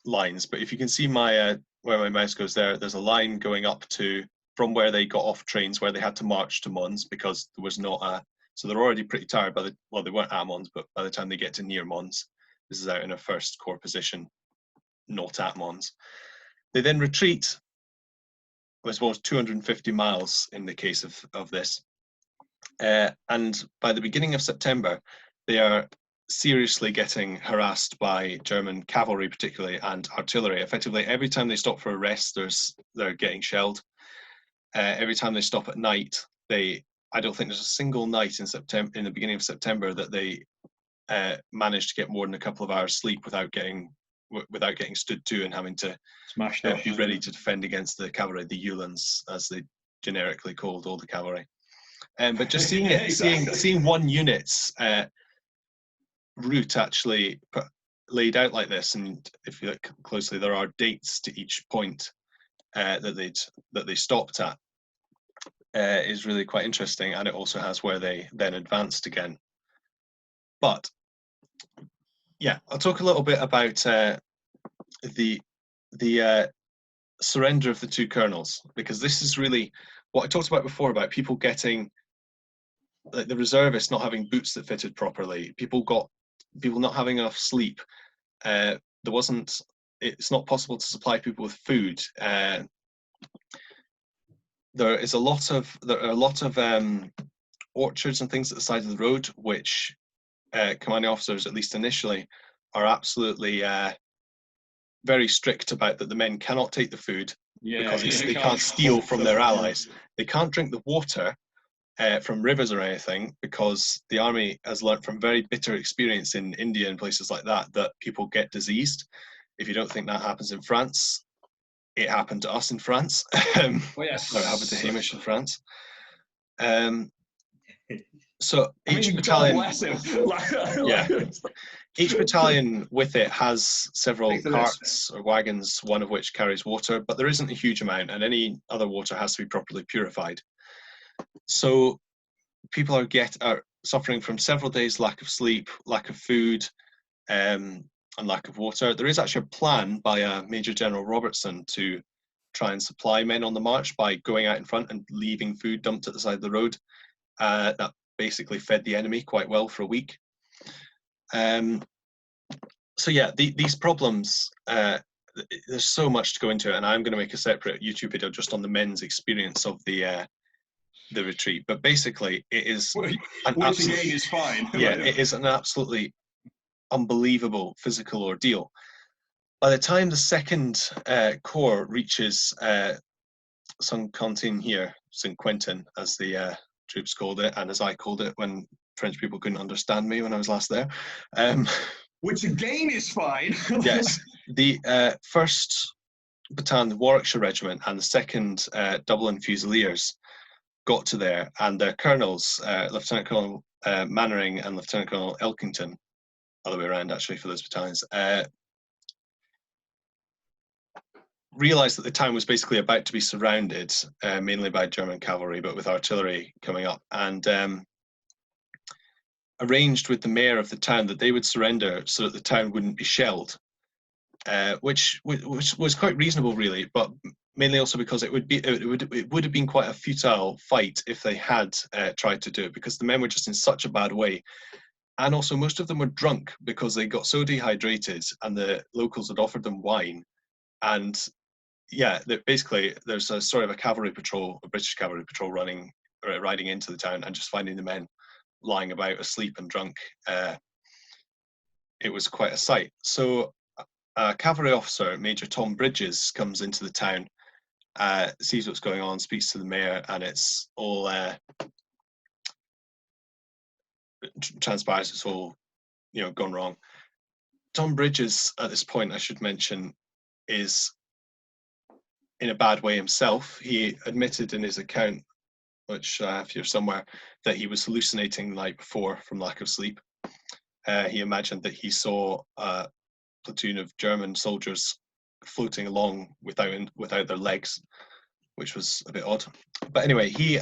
lines. But if you can see my where my mouse goes there's a line going up to from where they got off trains, where they had to march to Mons because there was not a. So they're already pretty tired they weren't at Mons, but by the time they get to near Mons, this is out in a first corps position, not at Mons. They then retreat, as well as 250 miles in the case of this. And by the beginning of September, they are seriously getting harassed by German cavalry, particularly, and artillery. Effectively, every time they stop for a rest, they're getting shelled. Every time they stop at night, I don't think there's a single night in the beginning of September that they managed to get more than a couple of hours sleep without getting stood to and having to be ready to defend against the cavalry, the Uhlans, as they generically called all the cavalry. But just seeing one unit's route actually laid out like this, and if you look closely, there are dates to each point that they stopped at, is really quite interesting, and it also has where they then advanced again. But yeah, I'll talk a little bit about the surrender of the 2 colonels, because this is really what I talked about before about people getting, like, the reservists not having boots that fitted properly, people not having enough sleep. It's not possible to supply people with food. There are a lot of orchards and things at the side of the road, which commanding officers, at least initially, are absolutely very strict about, that the men cannot take the food because they can't steal from their allies. They can't drink the water from rivers or anything, because the army has learnt from very bitter experience in India and places like that people get diseased. If you don't think that happens in France, it happened to us in France. Yes. Or it happened to Hamish in France. So each battalion, each battalion with it has several carts or wagons, one of which carries water, but there isn't a huge amount, and any other water has to be properly purified. So people are suffering from several days' lack of sleep, lack of food, and lack of water. There is actually a plan by Major General Robertson to try and supply men on the march by going out in front and leaving food dumped at the side of the road. That basically fed the enemy quite well for a week. So yeah, these problems, there's so much to go into it, and I'm going to make a separate YouTube video just on the men's experience of the retreat. But basically, it is which again is fine. Yeah, it is an absolutely unbelievable physical ordeal. By the time the second corps reaches Saint-Quentin here, St. Quentin, as the troops called it, and as I called it when French people couldn't understand me when I was last there. Which again is fine. Yes, the first battalion, the Warwickshire Regiment, and the second Dublin Fusiliers got to there, and their colonels, Lieutenant Colonel Mannering and Lieutenant Colonel Elkington, other way around actually for those battalions, realised that the town was basically about to be surrounded, mainly by German cavalry, but with artillery coming up, and arranged with the mayor of the town that they would surrender so that the town wouldn't be shelled, which was quite reasonable, really, but mainly also because it would have been quite a futile fight if they had tried to do it, because the men were just in such a bad way. And also most of them were drunk because they got so dehydrated, and the locals had offered them wine, and yeah, basically there's a sort of a cavalry patrol, a British cavalry patrol riding into the town and just finding the men lying about asleep and drunk. It was quite a sight. So a cavalry officer, Major Tom Bridges, comes into the town, sees what's going on, speaks to the mayor, and it's all transpires it's all gone wrong. Tom Bridges, at this point, I should mention, is in a bad way himself. He admitted in his account, which I have here somewhere, that he was hallucinating the night before from lack of sleep. He imagined that he saw a platoon of German soldiers floating along without their legs, which was a bit odd. But anyway, he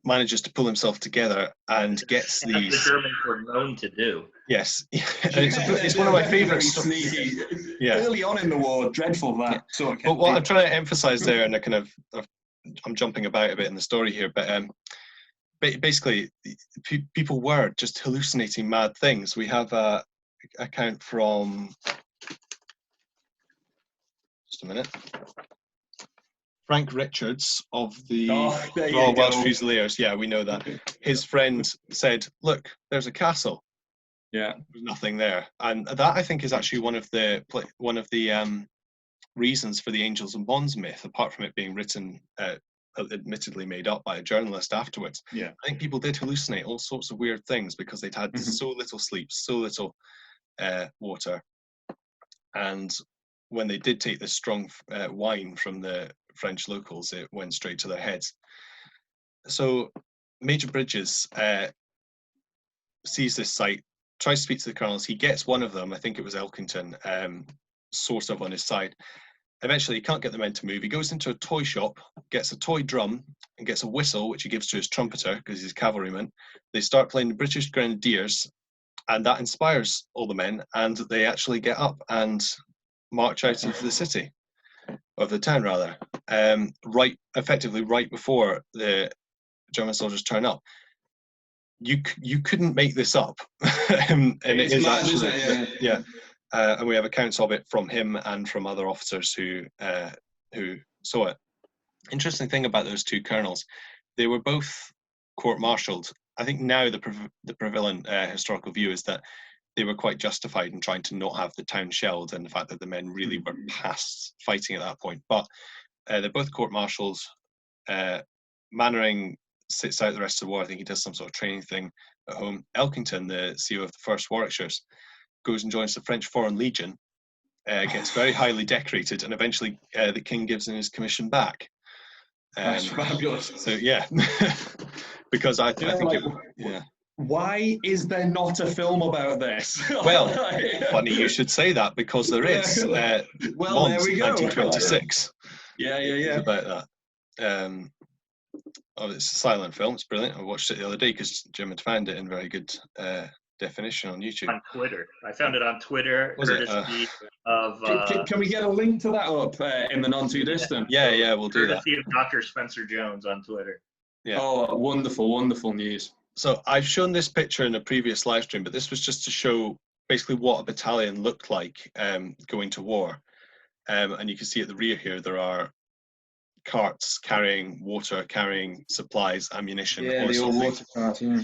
manages to pull himself together and gets these. As the Germans were known to do. Yes, it's one of my favourite sneaky. Yeah. Early on in the war, dreadful that sort of. But what I'm trying to emphasise there, and I'm jumping about a bit in the story here, but basically, people were just hallucinating mad things. We have a account from, just a minute, Frank Richards of the Royal Welsh Fusiliers. Yeah, we know that. His friend said, "Look, there's a castle." Yeah, there's nothing there, and that I think is actually one of the reasons for the Angels and Bonds myth, apart from it being written, admittedly made up by a journalist afterwards. Yeah, I think people did hallucinate all sorts of weird things because they'd had so little sleep, so little water, and when they did take this strong wine from the French locals, it went straight to their heads. So Major Bridges sees this sight, tries to speak to the colonels. He gets one of them, I think it was Elkington, sort of on his side. Eventually, he can't get the men to move. He goes into a toy shop, gets a toy drum, and gets a whistle, which he gives to his trumpeter because he's a cavalryman. They start playing the British Grenadiers, and that inspires all the men, and they actually get up and march out of the city, of the town rather, effectively right before the German soldiers turn up. You couldn't make this up, and it is actually, yeah. And we have accounts of it from him and from other officers who saw it. Interesting thing about those two colonels, they were both court-martialed. I think now the prevalent historical view is that they were quite justified in trying to not have the town shelled, and the fact that the men really were past fighting at that point. But they're both court-martialed. Mannering sits out the rest of the war. I think he does some sort of training thing at home. Elkington, the CEO of the 1st Warwickshires, goes and joins the French Foreign Legion, gets very highly decorated, and eventually the king gives him his commission back. That's fabulous. So yeah, because I think why is there not a film about this? Well, funny you should say that, because there is. Well, there we go. 1926. Yeah. It's about that. It's a silent film. It's brilliant. I watched it the other day because Jim had found it in very good definition on YouTube. On Twitter. I found it on Twitter. Courtesy of. Can we get a link to that up in the not too distant? Yeah, we'll do that. Courtesy of Dr. Spencer Jones on Twitter. Yeah. Oh, wonderful news. So I've shown this picture in a previous live stream, but this was just to show basically what a battalion looked like going to war. And you can see at the rear here, there are carts carrying water, carrying supplies, ammunition. Yeah, the old water carts, yeah.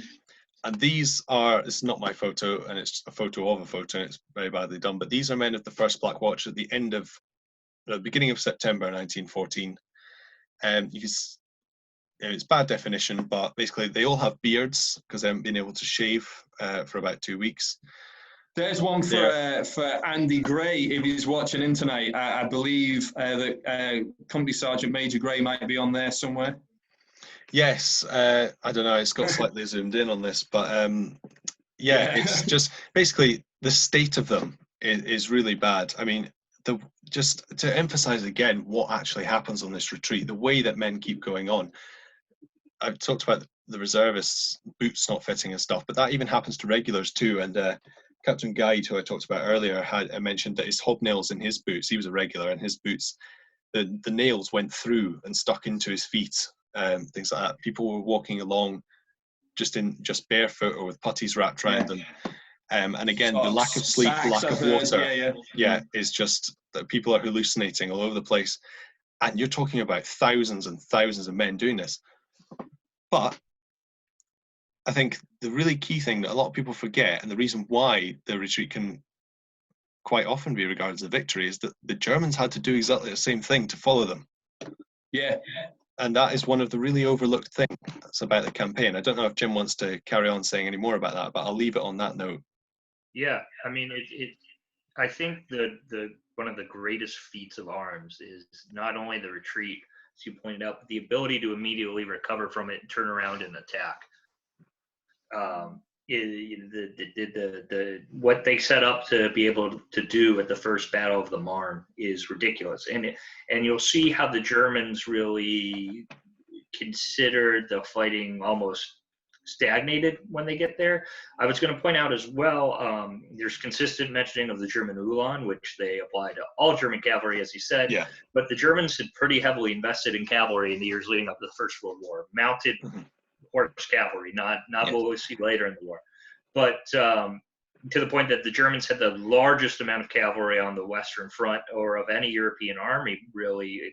And this is not my photo, and it's a photo of a photo, and it's very badly done, but these are men of the 1st Black Watch at the beginning of September 1914. You can it's bad definition, but basically they all have beards because they haven't been able to shave for about 2 weeks. There's one for Andy Gray if he's watching in tonight. I believe that Company Sergeant Major Gray might be on there somewhere. Yes, I don't know. It's got slightly zoomed in on this, but it's just basically the state of them is really bad. I mean, just to emphasize again what actually happens on this retreat, the way that men keep going on. I've talked about the reservists' boots not fitting and stuff, but that even happens to regulars too. And Captain Guide, who I talked about earlier, had mentioned that his hobnails in his boots, he was a regular, and his boots, the nails went through and stuck into his feet, things like that. People were walking along just barefoot or with puttees wrapped around them. And again, the lack of sleep, lack of water, is just that people are hallucinating all over the place, and you're talking about thousands and thousands of men doing this. But I think the really key thing that a lot of people forget, and the reason why the retreat can quite often be regarded as a victory, is that the Germans had to do exactly the same thing to follow them. Yeah. And that is one of the really overlooked things about the campaign. I don't know if Jim wants to carry on saying any more about that, but I'll leave it on that note. Yeah, I mean, I think the one of the greatest feats of arms is not only the retreat, as you pointed out, but the ability to immediately recover from it and turn around and attack. What they set up to be able to do at the first Battle of the Marne is ridiculous, and you'll see how the Germans really consider the fighting almost stagnated when they get there. I was going to point out as well, there's consistent mentioning of the German Ulan, which they apply to all German cavalry, as you said. Yeah. But the Germans had pretty heavily invested in cavalry in the years leading up to the First World War, mounted horse cavalry, not what we'll see later in the war. But to the point that the Germans had the largest amount of cavalry on the Western Front, or of any European army, really,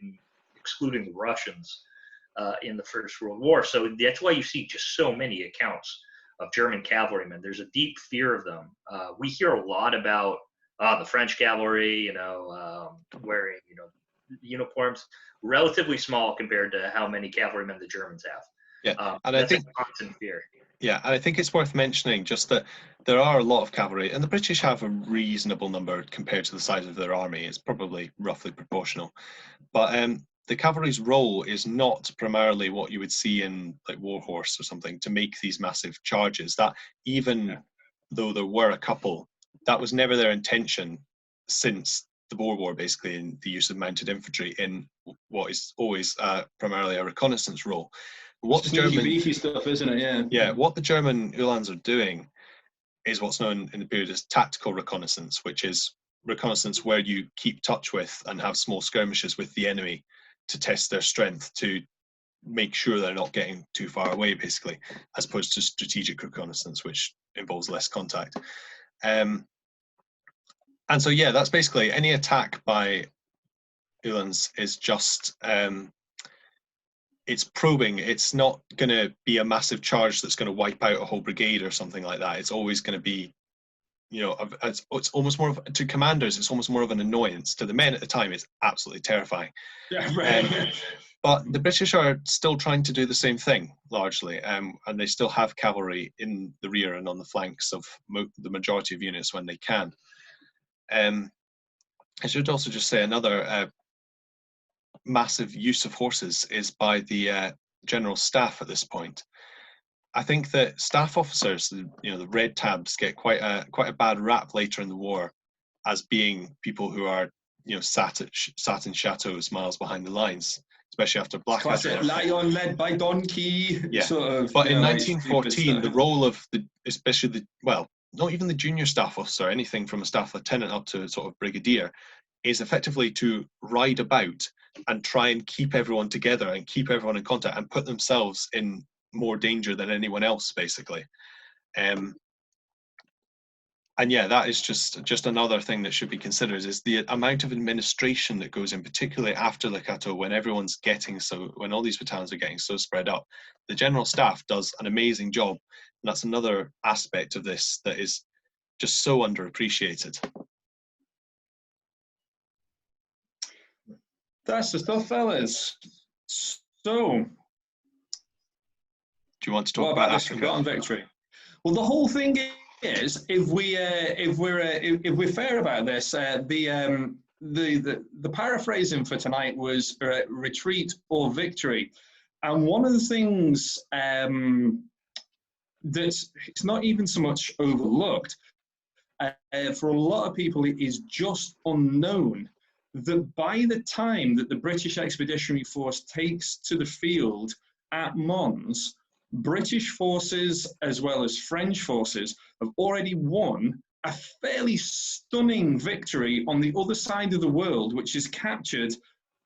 excluding the Russians. In the First World War. So that's why you see just so many accounts of German cavalrymen. There's a deep fear of them. We hear a lot about the French cavalry, wearing, uniforms, relatively small compared to how many cavalrymen the Germans have. Yeah, and I think a constant fear. Yeah, and I think it's worth mentioning just that there are a lot of cavalry, and the British have a reasonable number compared to the size of their army. It's probably roughly proportional, but the cavalry's role is not primarily what you would see in like Warhorse or something to make these massive charges. That even though there were a couple, that was never their intention since the Boer War, basically, in the use of mounted infantry in what is always primarily a reconnaissance role. What the German beefy stuff, isn't it? Yeah. Yeah, what the German Uhlans are doing is what's known in the period as tactical reconnaissance, which is reconnaissance where you keep touch with and have small skirmishes with the enemy to test their strength, to make sure they're not getting too far away, basically, as opposed to strategic reconnaissance, which involves less contact. And so, yeah, that's basically any attack by Uhlans is just, it's probing. It's not going to be a massive charge that's going to wipe out a whole brigade or something like that. It's always going to be, it's almost more of, to commanders, it's almost more of an annoyance. To the men at the time, it's absolutely terrifying. Yeah, right. But the British are still trying to do the same thing, largely, and they still have cavalry in the rear and on the flanks of the majority of units when they can. I should also just say another massive use of horses is by the general staff at this point. I think that staff officers, the red tabs, get quite a bad rap later in the war as being people who are sat in chateaus miles behind the lines, especially after Blackadder. Lion led by donkey. Yeah. Sort of, but in 1914, the role of not even the junior staff officer, anything from a staff lieutenant up to sort of brigadier, is effectively to ride about and try and keep everyone together and keep everyone in contact and put themselves in more danger than anyone else, basically. And yeah, that is just another thing that should be considered, is the amount of administration that goes in, particularly after Le Cateau, when when all these battalions are getting so spread up. The general staff does an amazing job, and that's another aspect of this that is just so underappreciated. That's the stuff, fellas. So, do you want to talk about this forgotten victory? Well, the whole thing is, if we're fair about this, the paraphrasing for tonight was retreat or victory, and one of the things that's it's not even so much overlooked for a lot of people, it is just unknown that by the time that the British Expeditionary Force takes to the field at Mons, British forces as well as French forces have already won a fairly stunning victory on the other side of the world, which has captured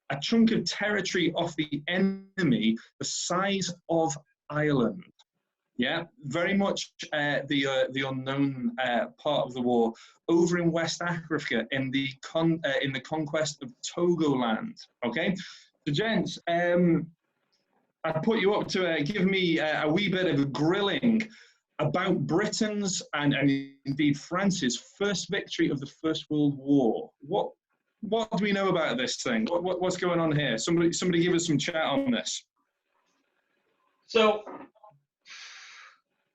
a chunk of territory off the enemy the size of Ireland. Yeah, very much the unknown part of the war over in West Africa in the conquest of Togoland. Okay, so gents, I put you up to give me a wee bit of a grilling about Britain's and indeed France's first victory of the First World War. What do we know about this thing? What's going on here? Somebody give us some chat on this. So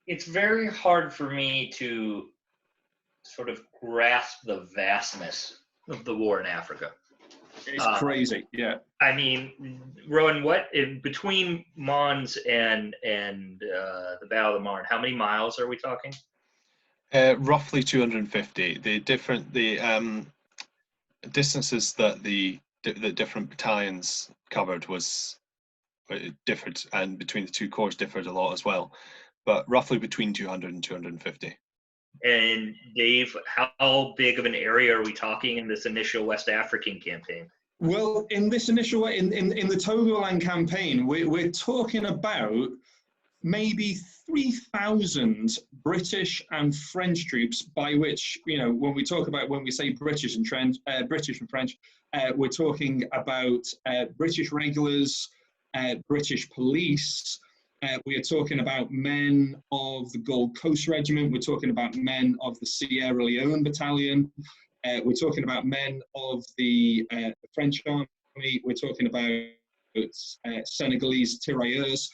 it's very hard for me to sort of grasp the vastness of the war in Africa. It's crazy, yeah. I mean, Rowan, between Mons and the Battle of the Marne, how many miles are we talking? Roughly 250. The distances that the different battalions covered differed, and between the two corps differed a lot as well, but roughly between 200 and 250. And Dave, how big of an area are we talking in this initial West African campaign? Well, in this initial, in the Togoland campaign, we're talking about maybe 3,000 British and French troops, by which, you know, when we say British and French, we're talking about British regulars, British police. We are talking about men of the Gold Coast Regiment. We're talking about men of the Sierra Leone Battalion. We're talking about men of the French Army. We're talking about Senegalese tirailleurs.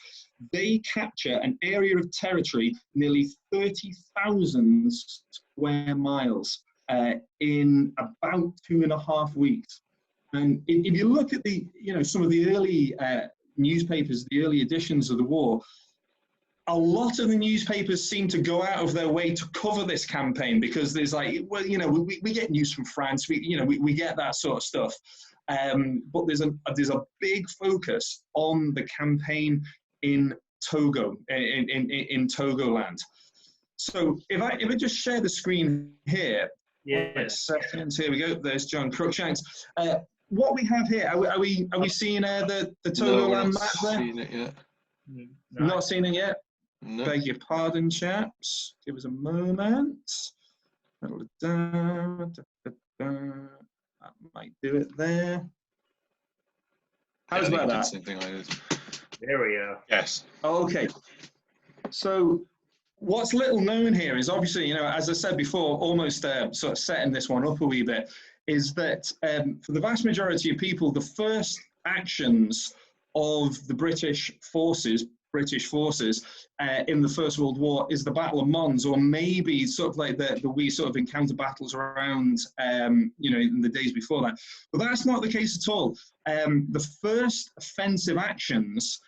They capture an area of territory nearly 30,000 square miles in about 2.5 weeks. And if you look at some of the early newspapers, the early editions of the war, a lot of the newspapers seem to go out of their way to cover this campaign, because there's like, well, you know, we get news from France, we get that sort of stuff. But there's a big focus on the campaign in Togo, in Togoland. So if I just share the screen here, seconds, here we go. There's John Cruikshanks. What we have here, are we seeing the Togoland map there? Seen it yet. Not seen it yet. No. Beg your pardon, chaps. Give us a moment. That might do it there. How's about that? Same thing I did. There we go. Yes. Okay. So what's little known here is, obviously, you know, as I said before, almost sort of setting this one up a wee bit, is that for the vast majority of people, the first actions of the British forces in the First World War is the Battle of Mons, or maybe sort of like the wee sort of encounter battles around, you know, in the days before that. But that's not the case at all. The first offensive actions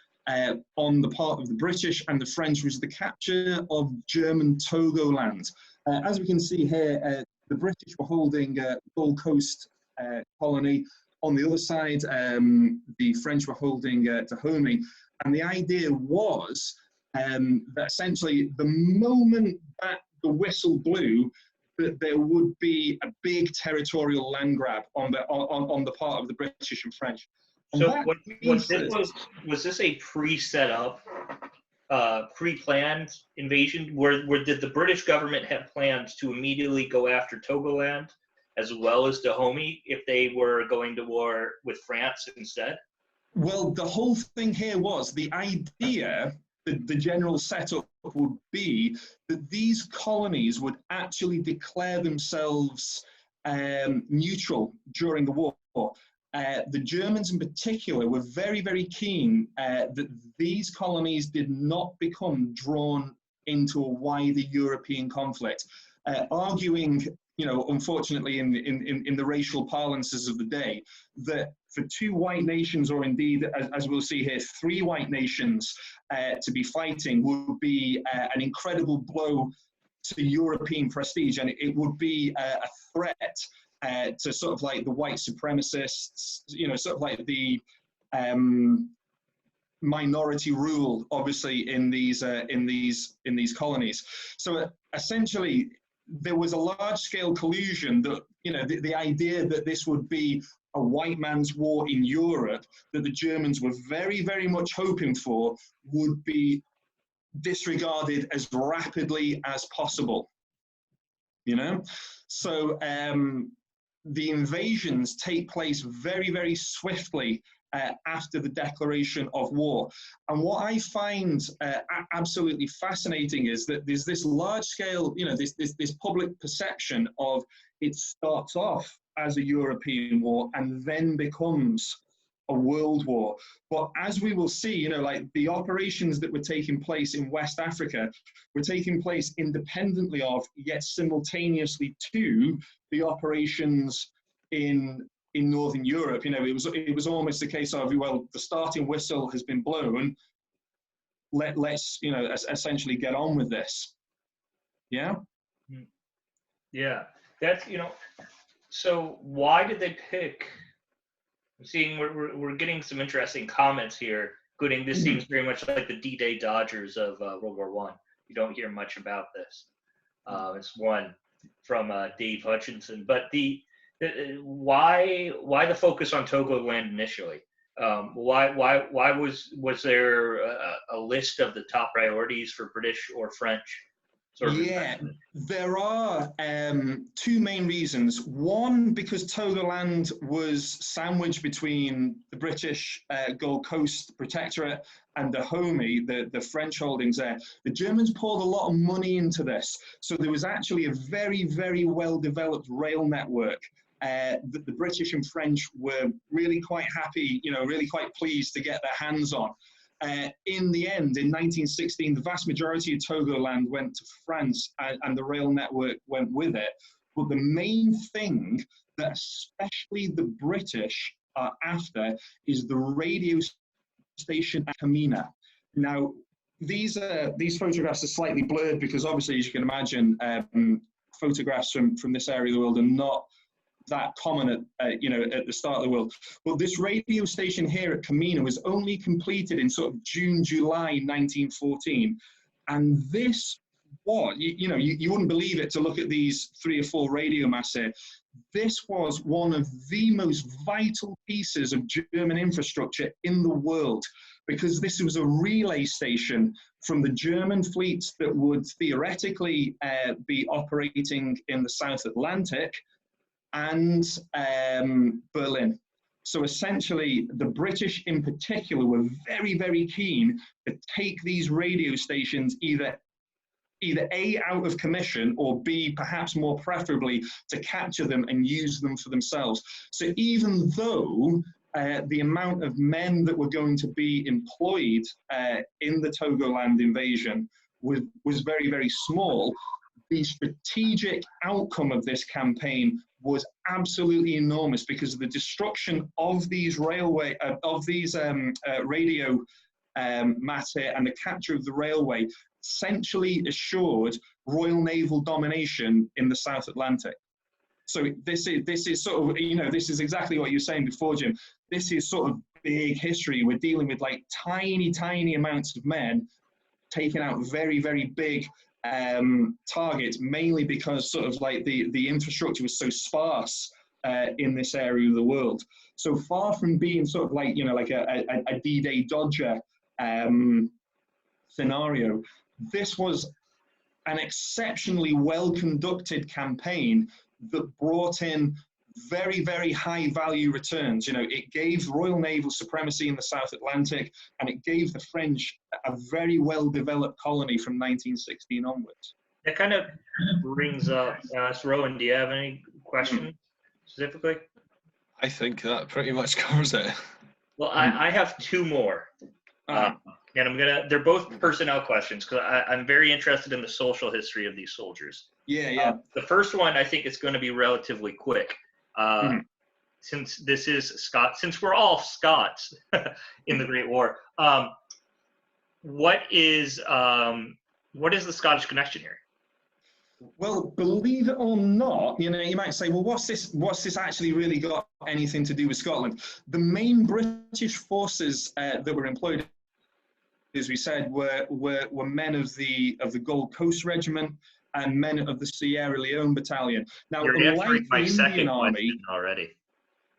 on the part of the British and the French was the capture of German Togoland. As we can see here, the British were holding Gold Coast colony. On the other side, the French were holding Dahomey. And the idea was that essentially the moment that the whistle blew, that there would be a big territorial land grab on the part of the British and French. And so was this a pre-set up, pre-planned invasion? Did the British government have plans to immediately go after Togoland as well as Dahomey if they were going to war with France instead? Well, the whole thing here was the idea, the general setup would be that these colonies would actually declare themselves neutral during the war. The Germans in particular were very, very keen that these colonies did not become drawn into a wider European conflict, arguing, you know, unfortunately in the racial parlances of the day, that for two white nations, or indeed, as we'll see here, three white nations to be fighting would be an incredible blow to European prestige, and it would be a threat to sort of like the white supremacists, you know, sort of like the minority rule, obviously, in these colonies. So essentially, there was a large-scale collusion that, you know, the idea that this would be a white man's war in Europe, that the Germans were very, very much hoping for, would be disregarded as rapidly as possible. You know, so the invasions take place very, very swiftly after the declaration of war. And what I find absolutely fascinating is that there's this large scale, you know, this public perception of it starts off as a European war and then becomes a world war. But as we will see, you know, like the operations that were taking place in West Africa were taking place independently of, yet simultaneously to, the operations in Northern Europe. You know, it was almost a case of, well, the starting whistle has been blown. Let's you know, essentially get on with this. Yeah. Yeah, that's, you know. So why did they pick? I'm seeing we're getting some interesting comments here, including this seems very much like the D-Day Dodgers of World War I. You don't hear much about this. It's one from Dave Hutchinson. But why the focus on Togoland initially? Why was there a list of the top priorities for British or French? Yeah, there are two main reasons. One, because Togoland was sandwiched between the British Gold Coast Protectorate and Dahomey, the French holdings there. The Germans poured a lot of money into this. So there was actually a very, very well-developed rail network that the British and French were really quite happy, you know, really quite pleased to get their hands on. In the end, in 1916, the vast majority of Togoland went to France and the rail network went with it. But the main thing that especially the British are after is the radio station at Camina. Now, these photographs are slightly blurred because obviously, as you can imagine, photographs from this area of the world are not that common at the start of the world. But this radio station here at Camina was only completed in sort of June, July 1914. And this was, you wouldn't believe it to look at these 3 or 4 radio masts here. This was one of the most vital pieces of German infrastructure in the world, because this was a relay station from the German fleets that would theoretically be operating in the South Atlantic and Berlin. So essentially, the British in particular were very, very keen to take these radio stations either A, out of commission, or B, perhaps more preferably, to capture them and use them for themselves. So even though the amount of men that were going to be employed in the Togoland invasion was very, very small, the strategic outcome of this campaign was absolutely enormous, because of the destruction of these radio masts here and the capture of the railway essentially assured Royal Naval domination in the South Atlantic. So this is sort of, this is exactly what you were saying before, Jim. This is sort of big history. We're dealing with like tiny amounts of men taking out very, very big targets, mainly because sort of like the infrastructure was so sparse in this area of the world. So far from being sort of like, like a D-Day Dodger scenario, this was an exceptionally well-conducted campaign that brought in very, very high value returns. It gave Royal Naval supremacy in the South Atlantic, and it gave the French a very well-developed colony from 1916 onwards. That kind of brings up, Rowan, do you have any questions specifically? I think that pretty much covers it. Well, I have 2 more. And they're both personnel questions, because I'm very interested in the social history of these soldiers. Yeah. The first one, I think it's going to be relatively quick. Since this is Scots, since we're all Scots in the Great War, what is the Scottish connection here? Well, believe it or not, you might say, well, what's this actually really got anything to do with Scotland? The main British forces that were employed, as we said, were men of the Gold Coast Regiment and men of the Sierra Leone Battalion. Now, You're answering my the second Indian Army question already.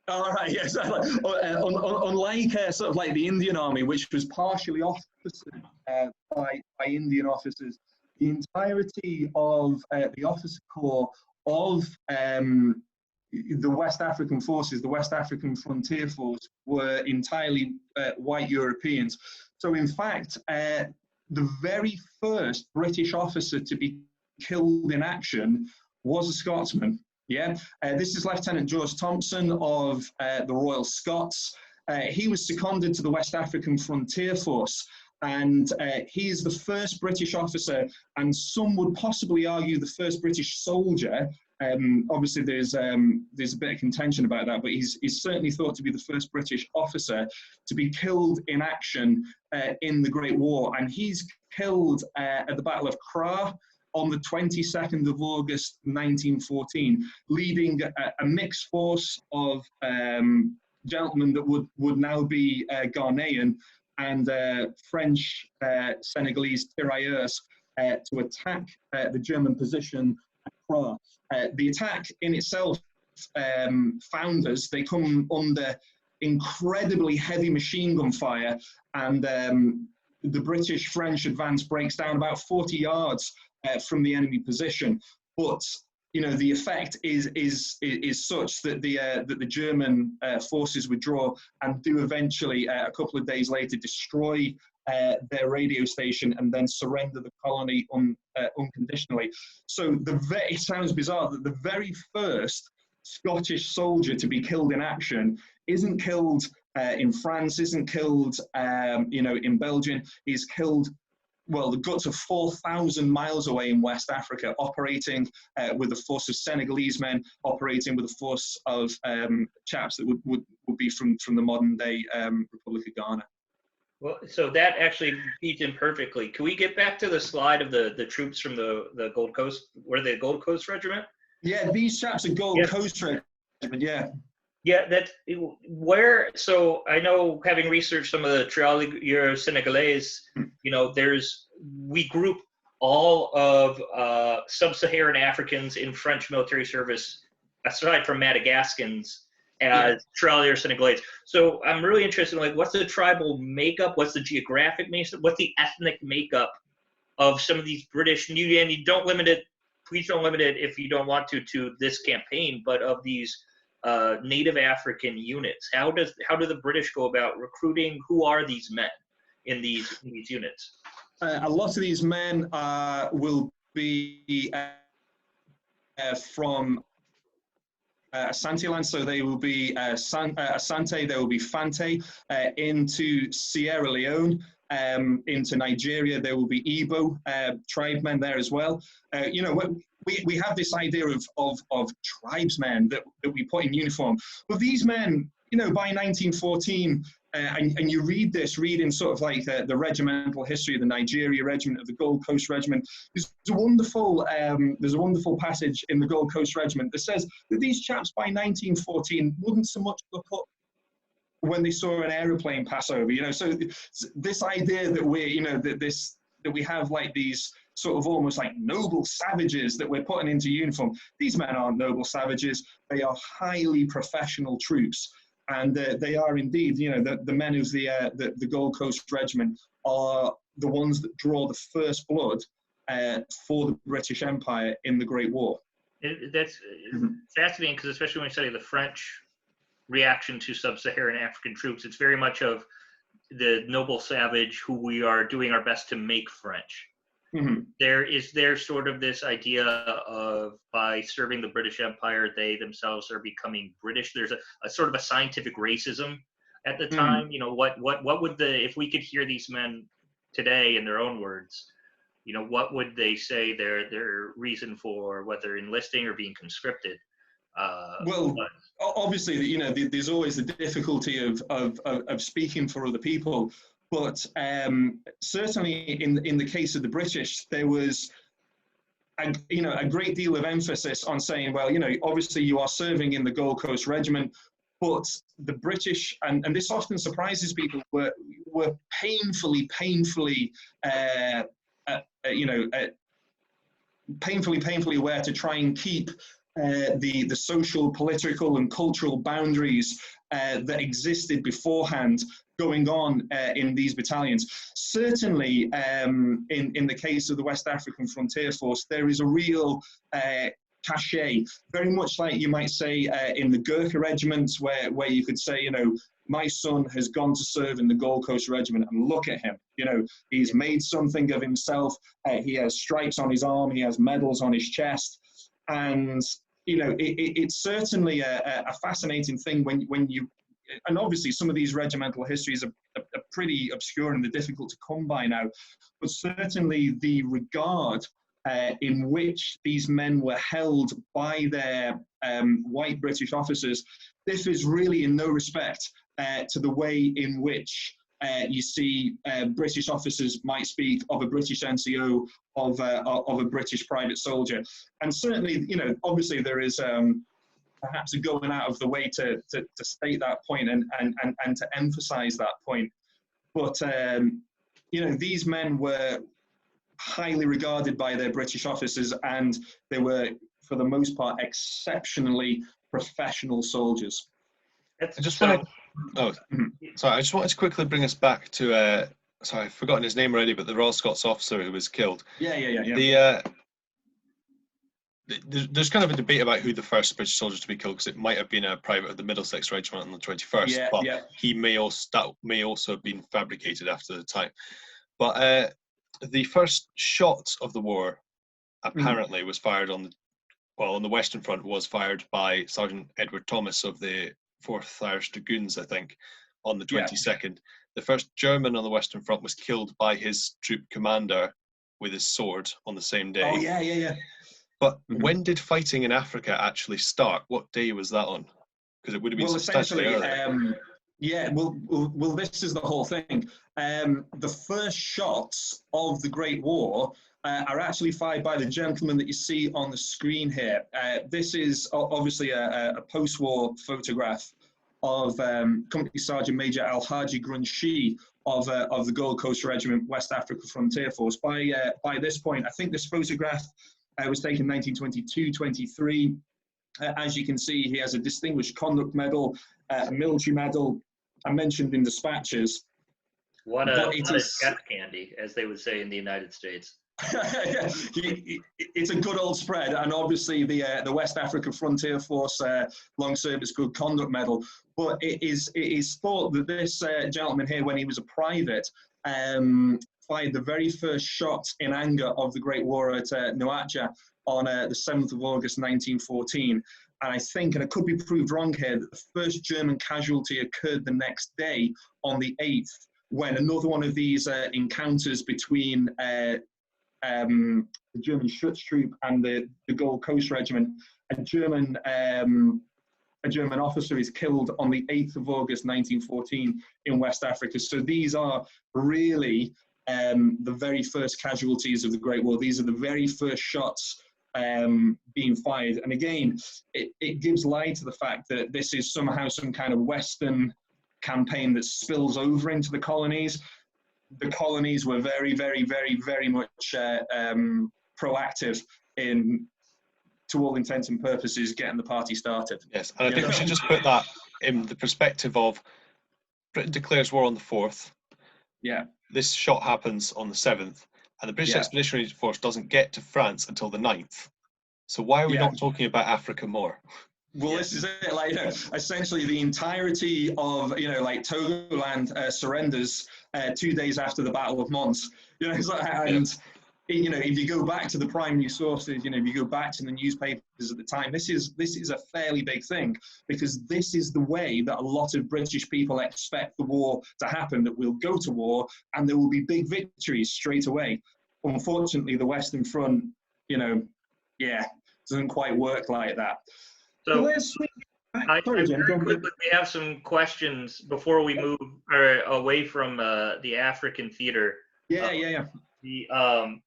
All right, yes. Unlike sort of like the Indian Army, which was partially officered by Indian officers, the entirety of the officer corps of the West African forces, the West African Frontier Force, were entirely white Europeans. So in fact, the very first British officer to be killed in action was a Scotsman. Yeah, this is Lieutenant George Thompson of the Royal Scots. He was seconded to the West African Frontier Force, and he is the first British officer, and some would possibly argue the first British soldier. Obviously, there's a bit of contention about that, but he's certainly thought to be the first British officer to be killed in action in the Great War, and he's killed at the Battle of Kurai on the 22nd of August 1914, leading a mixed force of gentlemen that would now be Ghanaian and French Senegalese tirailleurs to attack the German position at Kurai. The attack in itself founders, they come under incredibly heavy machine gun fire, and the British-French advance breaks down about 40 yards from the enemy position. But you know, the effect is such that the German forces withdraw and do eventually, a couple of days later, destroy their radio station and then surrender the colony unconditionally. So it sounds bizarre that the very first Scottish soldier to be killed in action isn't killed in France, isn't killed in Belgium, is killed, well, the guts of 4,000 miles away in West Africa, operating with a force of Senegalese men, operating with a force of chaps that would be from the modern day Republic of Ghana. Well, so that actually feeds in perfectly. Can we get back to the slide of the troops from the Gold Coast? Were they the Gold Coast Regiment? Yeah, these chaps are Gold Coast Regiment, yeah. Yeah, that's where. So I know, having researched some of the Tirailleurs Senegalese, we group all of sub-Saharan Africans in French military service, aside from Madagascans, as Tirailleurs Senegalese. So I'm really interested in, like, what's the tribal makeup? What's the geographic makeup? What's the ethnic makeup of some of these British? And you don't limit it. Please don't limit it, if you don't want to this campaign, but of these Native African units. How do the British go about recruiting? Who are these men in these units? A lot of these men will be from Asante-land, so they will be Asante, there will be Fante, into Sierra Leone, into Nigeria, there will be Igbo tribemen there as well. We have this idea of tribesmen that we put in uniform. But these men, by 1914, and you reading sort of like the regimental history of the Nigeria Regiment, of the Gold Coast Regiment. There's a wonderful passage in the Gold Coast Regiment that says that these chaps by 1914 wouldn't so much look up when they saw an aeroplane pass over. So this idea that that we have like these sort of almost like noble savages that we're putting into uniform. These men aren't noble savages. They are highly professional troops. And they are indeed, the men of the Gold Coast Regiment are the ones that draw the first blood for the British Empire in the Great War. That's fascinating, because especially when you study the French reaction to sub-Saharan African troops, it's very much of the noble savage who we are doing our best to make French. Mm-hmm. There's sort of this idea of, by serving the British Empire, they themselves are becoming British. There's a sort of a scientific racism at the time. What would if we could hear these men today in their own words, what would they say their reason for whether enlisting or being conscripted? Obviously, there's always the difficulty of speaking for other people. But certainly in the case of the British, there was a great deal of emphasis on saying, well, obviously you are serving in the Gold Coast Regiment, but the British, and this often surprises people, were painfully aware to try and keep the social, political, and cultural boundaries that existed beforehand going on in these battalions. Certainly, in the case of the West African Frontier Force, there is a real cachet, very much like you might say in the Gurkha regiments, where you could say, you know, my son has gone to serve in the Gold Coast Regiment, and look at him. You know, he's made something of himself. He has stripes on his arm. He has medals on his chest. And, you know, it's certainly a fascinating thing when you, and obviously some of these regimental histories are pretty obscure and they're difficult to come by now, but certainly the regard in which these men were held by their white British officers differs really in no respect to the way in which you see British officers might speak of a British NCO, of a British private soldier. And certainly, you know, obviously there is perhaps a going out of the way to state that point and to emphasize that point. But, you know, these men were highly regarded by their British officers, and they were, for the most part, exceptionally professional soldiers. I just wanted to quickly bring us back to, sorry, I've forgotten his name already, but the Royal Scots officer who was killed. Yeah. There's kind of a debate about who the first British soldier to be killed, because it might have been a private of the Middlesex Regiment on the 21st, but he may also have been fabricated after the time. But the first shot of the war apparently was fired on the Western Front, was fired by Sergeant Edward Thomas of the 4th Irish Dragoons, I think, on the 22nd. The first German on the Western Front was killed by his troop commander with his sword on the same day. Oh, yeah. But when did fighting in Africa actually start? What day was that on? Because it would have been substantially earlier. Well, this is the whole thing. The first shots of the Great War are actually fired by the gentleman that you see on the screen here. This is obviously a post-war photograph of Company Sergeant Major Alhaji Grunshi of the Gold Coast Regiment, West Africa Frontier Force. By this point, I think this photograph was taken 1922-23. As you can see, he has a Distinguished Conduct Medal, a military medal. I mentioned in dispatches. What a chef candy, as they would say in the United States. It's a good old spread, and obviously the West Africa Frontier Force Long Service Good Conduct Medal. But it is thought that this gentleman here, when he was a private, fired the very first shot in anger of the Great War at Nuacha on the 7th of August 1914. And I think, and it could be proved wrong here, that the first German casualty occurred the next day on the 8th, when another one of these encounters between the German Schutztruppe and the Gold Coast Regiment, a German officer is killed on the 8th of August 1914 in West Africa. So these are really the very first casualties of the Great War. These are the very first shots being fired. And again, it gives light to the fact that this is somehow some kind of Western campaign that spills over into the colonies. The colonies were very, very, very, very much proactive in, to all intents and purposes, getting the party started. Yes, and I think we should just put that in the perspective of Britain declares war on the 4th. Yeah. This shot happens on the 7th, and the British Expeditionary Force doesn't get to France until the 9th. So why are we not talking about Africa more? Well, this is it. Like, essentially, the entirety of Togoland surrenders 2 days after the Battle of Mons. If you go back to the primary sources, if you go back to the newspapers at the time, this is a fairly big thing, because this is the way that a lot of British people expect the war to happen, that we'll go to war and there will be big victories straight away. Unfortunately, the Western Front, doesn't quite work like that. So we have some questions before we move away from the African theater. Yeah. Can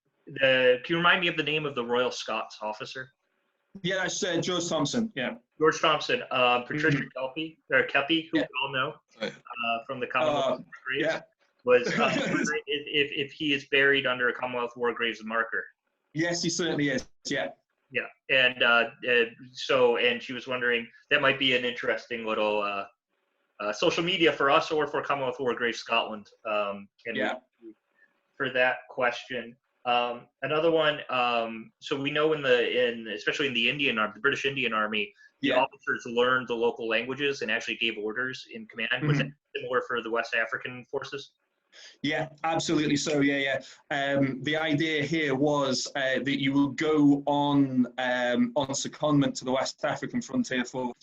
you remind me of the name of the Royal Scots officer? Yeah, that's George Thompson. Yeah, George Thompson. Patricia Kelpie, who we all know from the Commonwealth War Graves, was if he is buried under a Commonwealth War Graves marker. Yes, he certainly is. Yeah. Yeah, and she was wondering, that might be an interesting little social media for us or for Commonwealth War Grave Scotland. For that question. Another one. So we know especially in the British Indian Army, the officers learned the local languages and actually gave orders in command. Was that similar for the West African forces? Yeah, absolutely. So the idea here was that you would go on secondment to the West African frontier force,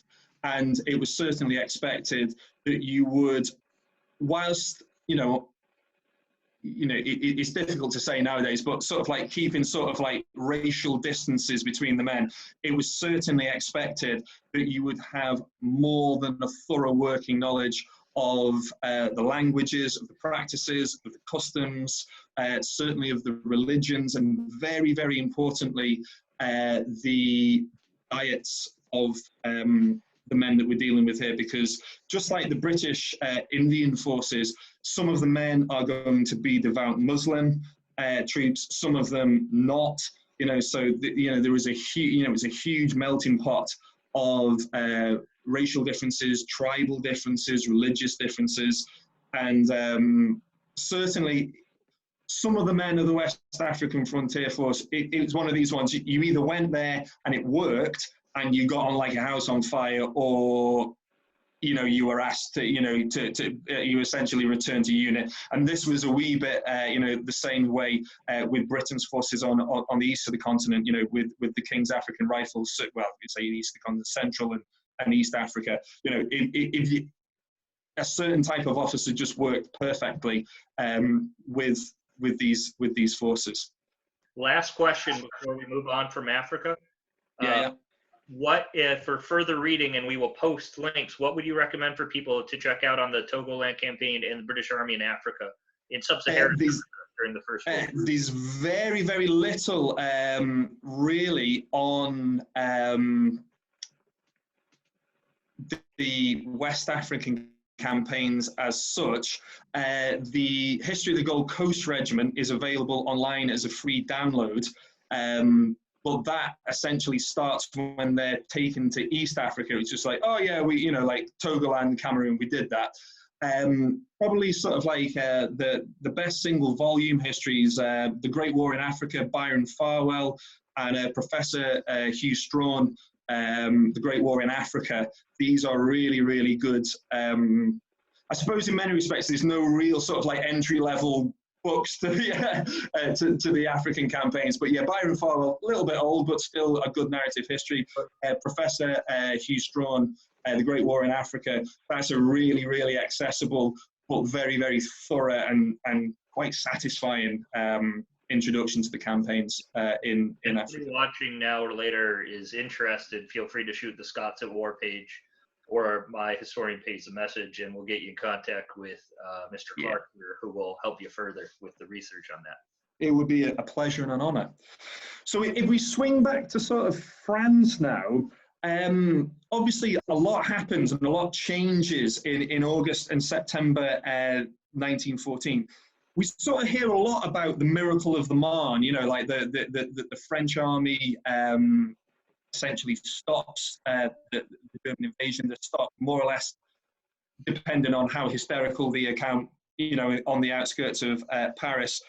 and it was certainly expected that you would, whilst it's difficult to say nowadays, but sort of like keeping sort of like racial distances between the men, it was certainly expected that you would have more than a thorough working knowledge of the languages, of the practices, of the customs, certainly of the religions, and very, very importantly, the diets of the men that we're dealing with here, because just like the British Indian forces, some of the men are going to be devout Muslim troops, some of them not. So there was a huge, it was a huge melting pot of racial differences, tribal differences, religious differences, and certainly some of the men of the West African Frontier Force, it was one of these ones, you either went there and it worked and you got on like a house on fire, or you were asked to you essentially returned to unit. And this was a wee bit the same way with Britain's forces on the east of the continent, with the King's African Rifles, well, we'd say east of the continent, Central and East Africa. If a certain type of officer just worked perfectly with these forces. Last question before we move on from Africa. What, for further reading, and we will post links, what would you recommend for people to check out on the Togoland campaign and the British Army in Africa, in sub-Saharan Africa during the First World War? There's very, very little really on the West African campaigns as such. The History of the Gold Coast Regiment is available online as a free download. But that essentially starts when they're taken to East Africa. It's just like, oh yeah, we, like Togoland, Cameroon, we did that. Probably sort of like the best single volume histories, The Great War in Africa, Byron Farwell, and Professor Hugh Strawn, The Great War in Africa. These are really, really good. I suppose in many respects, there's no real sort of like entry-level books to the African campaigns, but yeah, Byron Farwell, a little bit old, but still a good narrative history. Professor Hugh Strawn, The Great War in Africa, that's a really, really accessible, but very, very thorough and quite satisfying introduction to the campaigns in Africa. If watching now or later is interested, feel free to shoot the Scots at War page or my historian page a message, and we'll get you in contact with Mr. Clark here, who will help you further with the research on that. It would be a pleasure and an honour. So if we swing back to sort of France now, obviously a lot happens and a lot changes in August and September 1914. We sort of hear a lot about the miracle of the Marne, like the French army essentially stops the German invasion. That stopped more or less, depending on how hysterical the account, on the outskirts of Paris.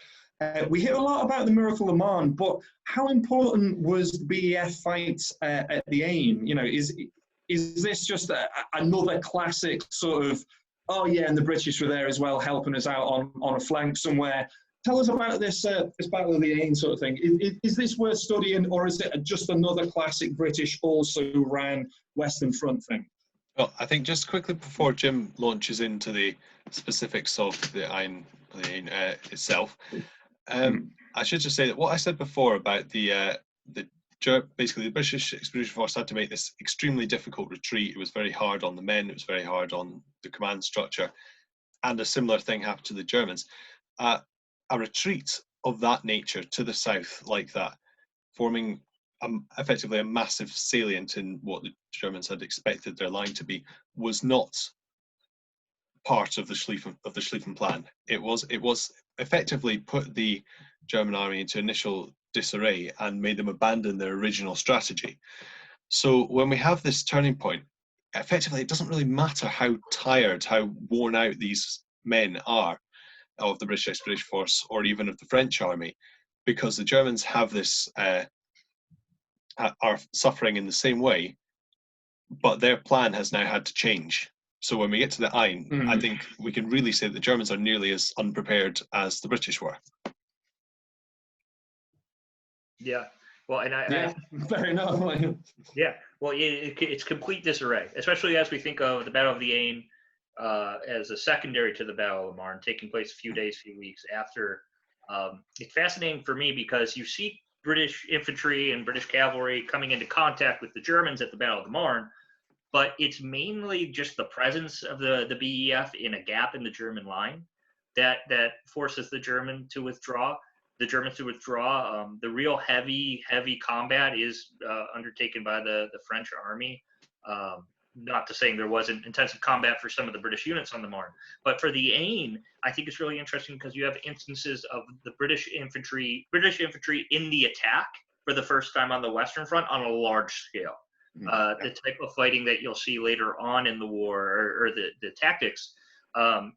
We hear a lot about the miracle of the Marne, but how important was the BEF fight at the Aisne? Is this just another classic sort of, oh yeah, and the British were there as well, helping us out on a flank somewhere? Tell us about this Battle of the Aisne sort of thing. Is this worth studying, or is it just another classic British also ran Western Front thing? Well, I think just quickly before Jim launches into the specifics of the Aisne itself, I should just say that what I said before about basically the British Expeditionary Force had to make this extremely difficult retreat. It was very hard on the men, it was very hard on the command structure, and a similar thing happened to the Germans. A retreat of that nature to the south like that, forming effectively a massive salient in what the Germans had expected their line to be, was not part of the Schlieffen plan. It was effectively put the German army into initial disarray and made them abandon their original strategy. So when we have this turning point, effectively, it doesn't really matter how tired, how worn out these men are of the British Expedition Force or even of the French army, because the Germans have this, are suffering in the same way, but their plan has now had to change. So when we get to the Ain, I think we can really say that the Germans are nearly as unprepared as the British were. Yeah. Well, and fair enough. Yeah. Well, it's complete disarray, especially as we think of the Battle of the Ain as a secondary to the Battle of the Marne, taking place a few weeks after. It's fascinating for me because you see British infantry and British cavalry coming into contact with the Germans at the Battle of the Marne, but it's mainly just the presence of the BEF in a gap in the German line that forces the Germans to withdraw. The real heavy combat is undertaken by the French army. Not to say there wasn't intensive combat for some of the British units on the Marne, but for the Aisne, I think it's really interesting because you have instances of the British infantry in the attack for the first time on the Western Front on a large scale. The type of fighting that you'll see later on in the war, or the tactics. And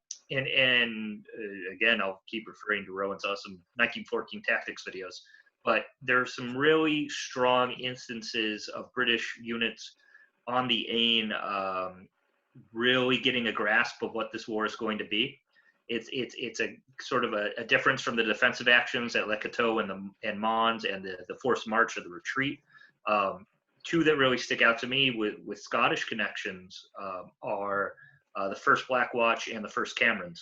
again, I'll keep referring to Rowan's awesome 1914 tactics videos, but there's some really strong instances of British units on the Aisne really getting a grasp of what this war is going to be. It's a sort of a difference from the defensive actions at Le Cateau and Mons and the forced march or the retreat. Two that really stick out to me with Scottish connections are the 1st Black Watch and the 1st Camerons,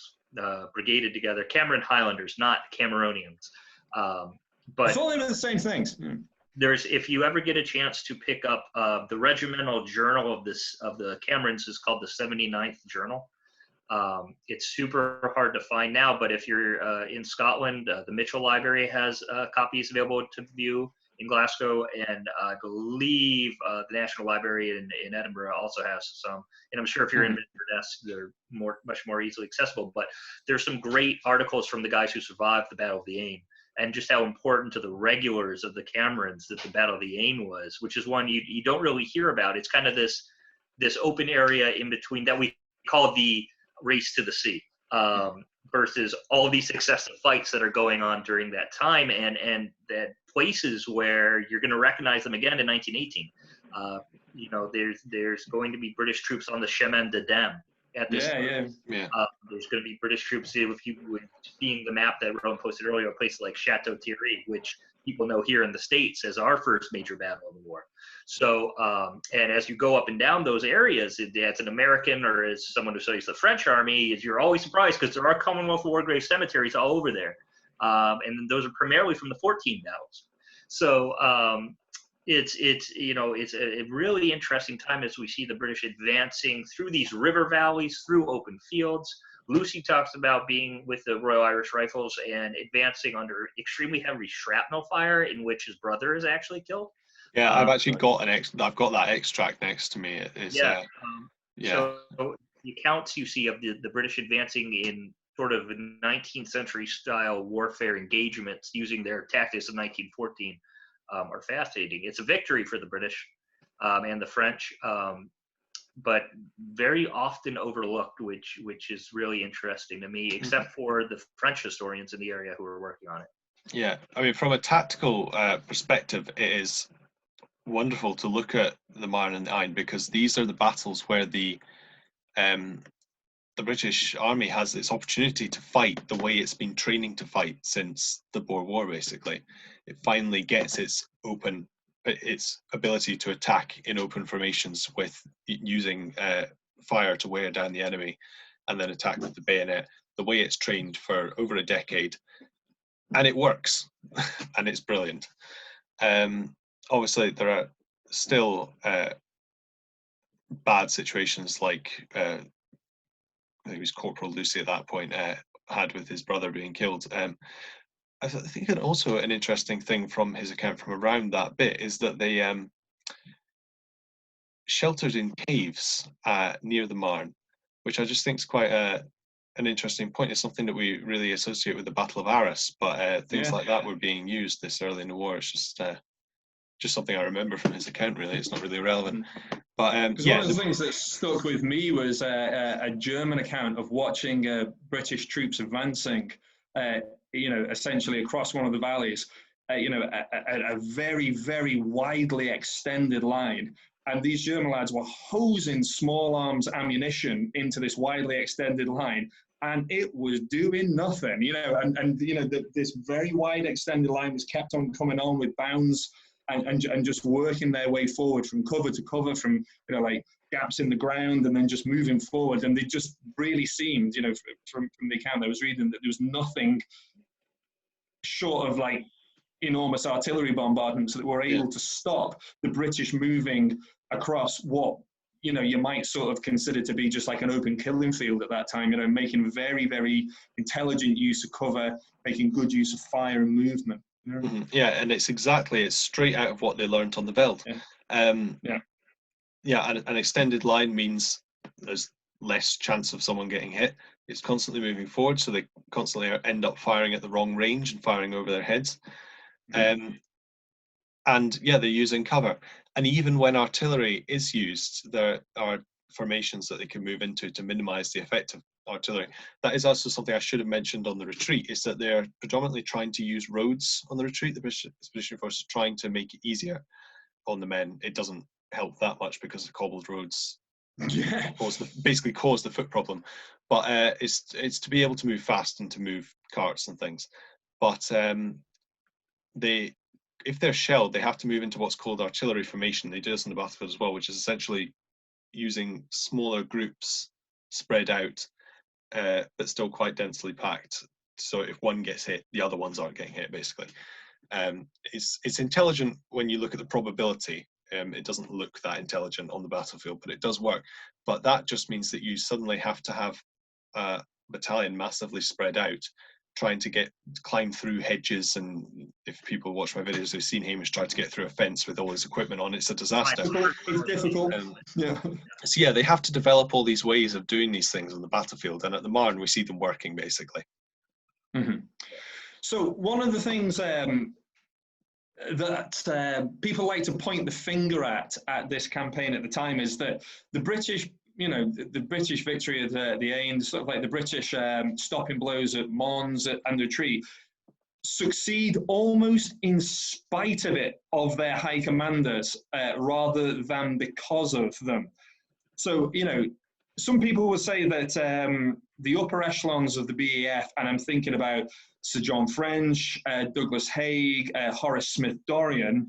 brigaded together. Cameron Highlanders, not Cameronians. But I thought they were the same things. If you ever get a chance to pick up the regimental journal of the Camerons is called the 79th Journal. It's super hard to find now, but if you're in Scotland, the Mitchell Library has copies available to view in Glasgow, and I believe the National Library in Edinburgh also has some. And I'm sure if you're in Inverness, they're much more easily accessible. But there's some great articles from the guys who survived the Battle of the Aisne, and just how important to the regulars of the Camerons that the Battle of the Aisne was, which is one you don't really hear about. It's kind of this open area in between that we call the race to the sea, versus all of these successive fights that are going on during that time, and that places where you're going to recognize them again in 1918. There's going to be British troops on the Chemin de Dam at this time. There's going to be British troops, if you would seeing the map that Rowan posted earlier, a place like Chateau Thierry, which people know here in the States as our first major battle of the war. So, and as you go up and down those areas, as an American or as someone who studies the French army, you're always surprised because there are Commonwealth War grave cemeteries all over there. And those are primarily from the 14 battles. So it's a really interesting time as we see the British advancing through these river valleys, through open fields. Lucy talks about being with the Royal Irish Rifles and advancing under extremely heavy shrapnel fire, in which his brother is actually killed. Yeah, I've actually got I've got that extract next to me. So the accounts you see of the British advancing in sort of 19th century style warfare engagements using their tactics of 1914 are fascinating. It's a victory for the British and the French, but very often overlooked, which is really interesting to me, except for the French historians in the area who are working on it. Yeah, I mean, from a tactical perspective, it is wonderful to look at the Marne and the Aisne, because these are the battles where the British Army has its opportunity to fight the way it's been training to fight since the Boer War. Basically, it finally gets its ability to attack in open formations with using fire to wear down the enemy, and then attack with the bayonet. The way it's trained for over a decade, and it works, and it's brilliant. Obviously, there are still bad situations like I think it was Corporal Lucy at that point had with his brother being killed. I think also an interesting thing from his account from around that bit is that they sheltered in caves near the Marne, which I just think is quite an an interesting point. It's something that we really associate with the Battle of Arras, but things like that were being used this early in the war. It's just something I remember from his account. Really, it's not really relevant. But one of the things that stuck with me was a German account of watching British troops advancing, essentially across one of the valleys, a very, very widely extended line. And these German lads were hosing small arms ammunition into this widely extended line, and it was doing nothing, this very wide extended line was kept on coming on with bounds and just working their way forward from cover to cover, from, like gaps in the ground, and then just moving forward. And they just really seemed, from the account I was reading, that there was nothing short of like enormous artillery bombardments that were able to stop the British moving across what, you might sort of consider to be just like an open killing field at that time, making very, very intelligent use of cover, making good use of fire and movement. Yeah, and it's straight out of what they learned on the Veldt. And an extended line means there's less chance of someone getting hit. It's constantly moving forward, so they constantly end up firing at the wrong range and firing over their heads. They're using cover. And even when artillery is used, there are formations that they can move into to minimize the effect of artillery. That is also something I should have mentioned on the retreat, is that they're predominantly trying to use roads on the retreat. The British Expeditionary Force is trying to make it easier on the men. It doesn't help that much because the cobbled roads basically cause the foot problem. But it's to be able to move fast and to move carts and things. But if they're shelled, they have to move into what's called artillery formation. They do this in the battlefield as well, which is essentially using smaller groups spread out, but still quite densely packed. So if one gets hit, the other ones aren't getting hit, basically. It's intelligent when you look at the probability. It doesn't look that intelligent on the battlefield, but it does work. But that just means that you suddenly have to have a battalion massively spread out, trying to climb through hedges. And if people watch my videos, they've seen Hamish try to get through a fence with all his equipment on. It's a disaster. It's difficult. So they have to develop all these ways of doing these things on the battlefield, and at the Marne we see them working, basically. So one of the things that people like to point the finger at this campaign at the time is that the British, the British victory at the Aisne, sort of like the British stopping blows at Mons and the Tree, succeed almost in spite of it, of their high commanders, rather than because of them. So, some people will say that the upper echelons of the BEF, and I'm thinking about Sir John French, Douglas Haig, Horace Smith-Dorrien,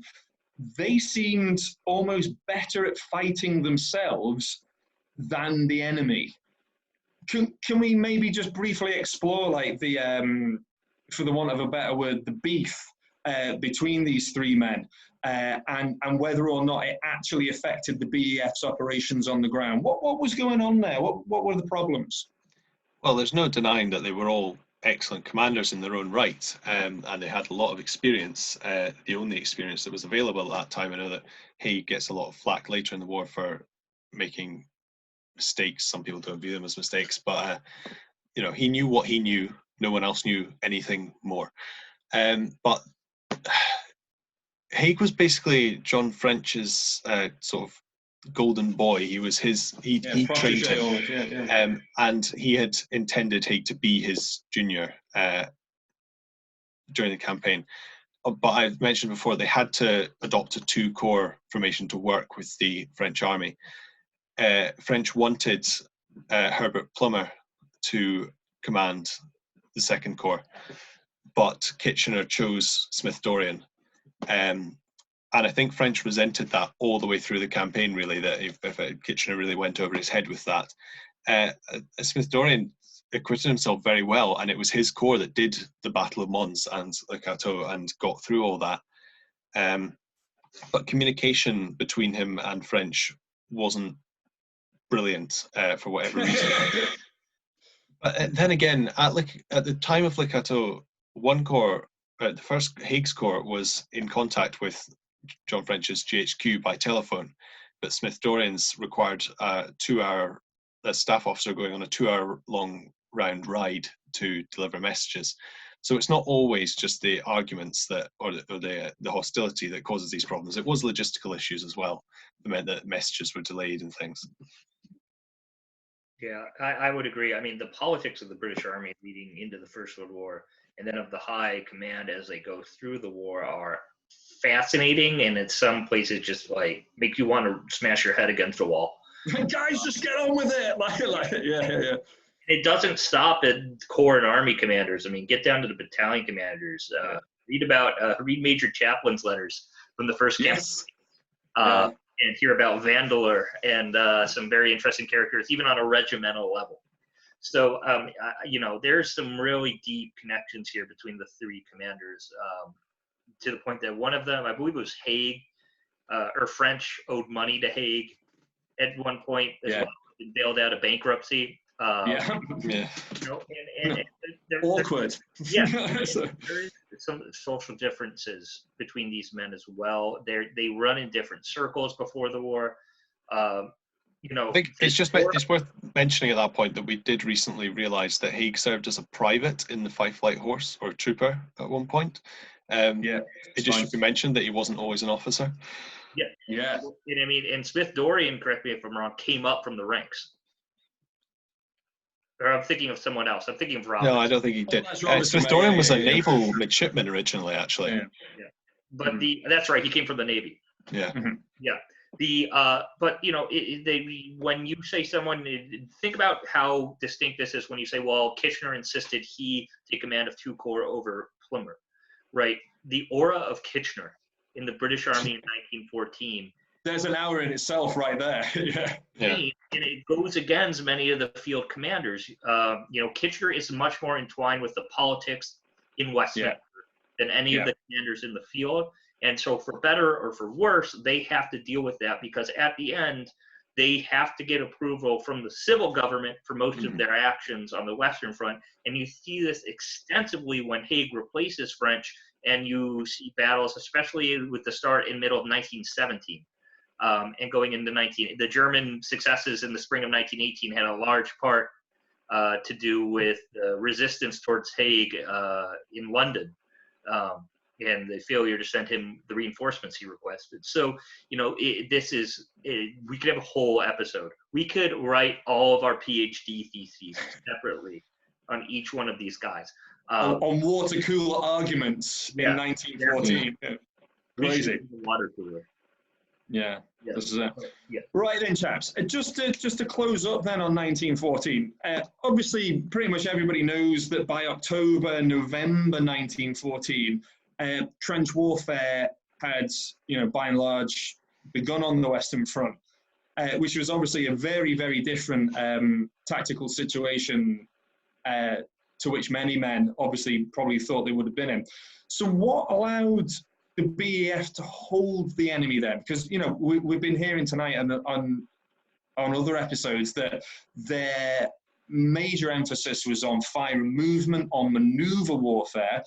they seemed almost better at fighting themselves than the enemy. Can we maybe just briefly explore, like, the, for the want of a better word, the beef between these three men, and whether or not it actually affected the BEF's operations on the ground? What was going on there? What were the problems? Well, there's no denying that they were all excellent commanders in their own right, and they had a lot of experience, the only experience that was available at that time. I know that Haig gets a lot of flack later in the war for making mistakes. Some people don't view them as mistakes, but he knew what he knew. No one else knew anything more. But Haig was basically John French's sort of golden boy. He was he trained him, and he had intended Haig to be his junior during the campaign. But I mentioned before, they had to adopt a two-corps formation to work with the French army. French wanted Herbert Plumer to command the Second Corps, but Kitchener chose Smith-Dorrien. And I think French resented that all the way through the campaign, really, that if Kitchener really went over his head with that. Smith-Dorrien acquitted himself very well, and it was his corps that did the Battle of Mons and Le Cateau and got through all that. But communication between him and French wasn't brilliant for whatever reason. But then again, at the time of Le Cateau, one corps, the first Haig's corps, was in contact with John French's GHQ by telephone, but Smith-Dorrien's required a 2-hour, the staff officer going on a 2-hour long round ride to deliver messages. So it's not always just the arguments that, or the hostility that causes these problems. It was logistical issues as well that meant that messages were delayed and things. Yeah, I would agree. I mean, the politics of the British Army leading into the First World War, and then of the high command as they go through the war, are fascinating, and in some places just like make you want to smash your head against a wall. Guys, just get on with it. Yeah. It doesn't stop at Corps and Army commanders. I mean, get down to the battalion commanders. Read Major Chaplin's letters from the first campaign. Yes. And hear about Vandeleur and some very interesting characters, even on a regimental level. So, there's some really deep connections here between the three commanders, to the point that one of them, I believe it was Haig, or French, owed money to Haig at one point as well, and bailed out of bankruptcy. Awkward. Yeah, there is some social differences between these men as well. They run in different circles before the war. I think it's worth mentioning at that point that we did recently realise that Haig served as a private in the Fife Light Horse, or trooper at one point. It just should be mentioned that he wasn't always an officer. Yeah. And Smith Dorrien, correct me if I'm wrong, came up from the ranks. Or I'm thinking of someone else. I'm thinking of Robinson. No, I don't think he did. Smith Dorrien was a naval midshipman originally, actually. Yeah. But that's right. He came from the Navy. Yeah. Mm-hmm. Yeah. When you say someone, think about how distinct this is when you say, well, Kitchener insisted he take command of 2 corps over Plymouth, right? The aura of Kitchener in the British Army in 1914. There's an hour in itself right there. And it goes against many of the field commanders. Kitchener is much more entwined with the politics in Westminster than any of the commanders in the field. And so for better or for worse, they have to deal with that because at the end, they have to get approval from the civil government for most of their actions on the Western Front. And you see this extensively when Haig replaces French, and you see battles, especially with the start and middle of 1917. And going into the German successes in the spring of 1918 had a large part to do with resistance towards Haig in London, and the failure to send him the reinforcements he requested. So, we could have a whole episode. We could write all of our PhD theses separately on each one of these guys. On water cooler arguments in 1914. Yeah. Crazy. Water cooler. Yeah, this is it. Right then, chaps. Just to close up then on 1914. Obviously, pretty much everybody knows that by October, November 1914, trench warfare had, by and large, begun on the Western Front, which was obviously a very, very different tactical situation to which many men obviously probably thought they would have been in. So what allowed the BEF to hold the enemy then? Because, we've been hearing tonight on other episodes that their major emphasis was on fire and movement, on maneuver warfare.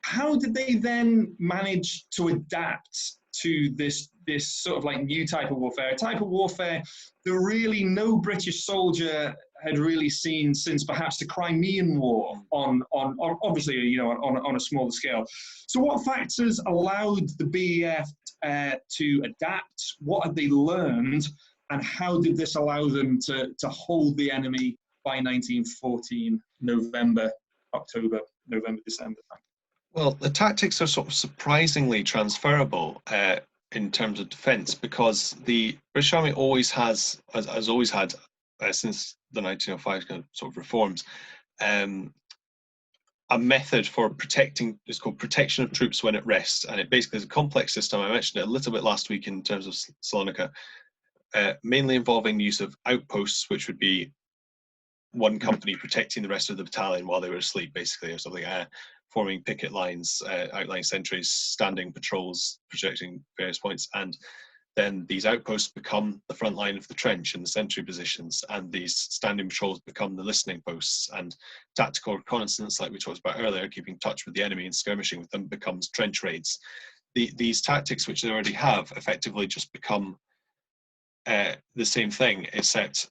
How did they then manage to adapt to this sort of like new type of warfare, a type of warfare that really no British soldier had really seen since perhaps the Crimean War on obviously, on a smaller scale. So what factors allowed the BEF to adapt? What had they learned? And how did this allow them to hold the enemy by 1914, November, December time? Well, the tactics are sort of surprisingly transferable in terms of defence, because the British Army always has always had, since the 1905 kind of sort of reforms, a method for protecting. It's called protection of troops when at rest, and it basically is a complex system. I mentioned it a little bit last week in terms of Salonika, mainly involving the use of outposts, which would be one company protecting the rest of the battalion while they were asleep, basically, or something. Forming picket lines, outlying sentries, standing patrols, protecting various points, and then these outposts become the front line of the trench and the sentry positions, and these standing patrols become the listening posts, and tactical reconnaissance, like we talked about earlier, keeping touch with the enemy and skirmishing with them, becomes trench raids. These tactics, which they already have, effectively just become the same thing, except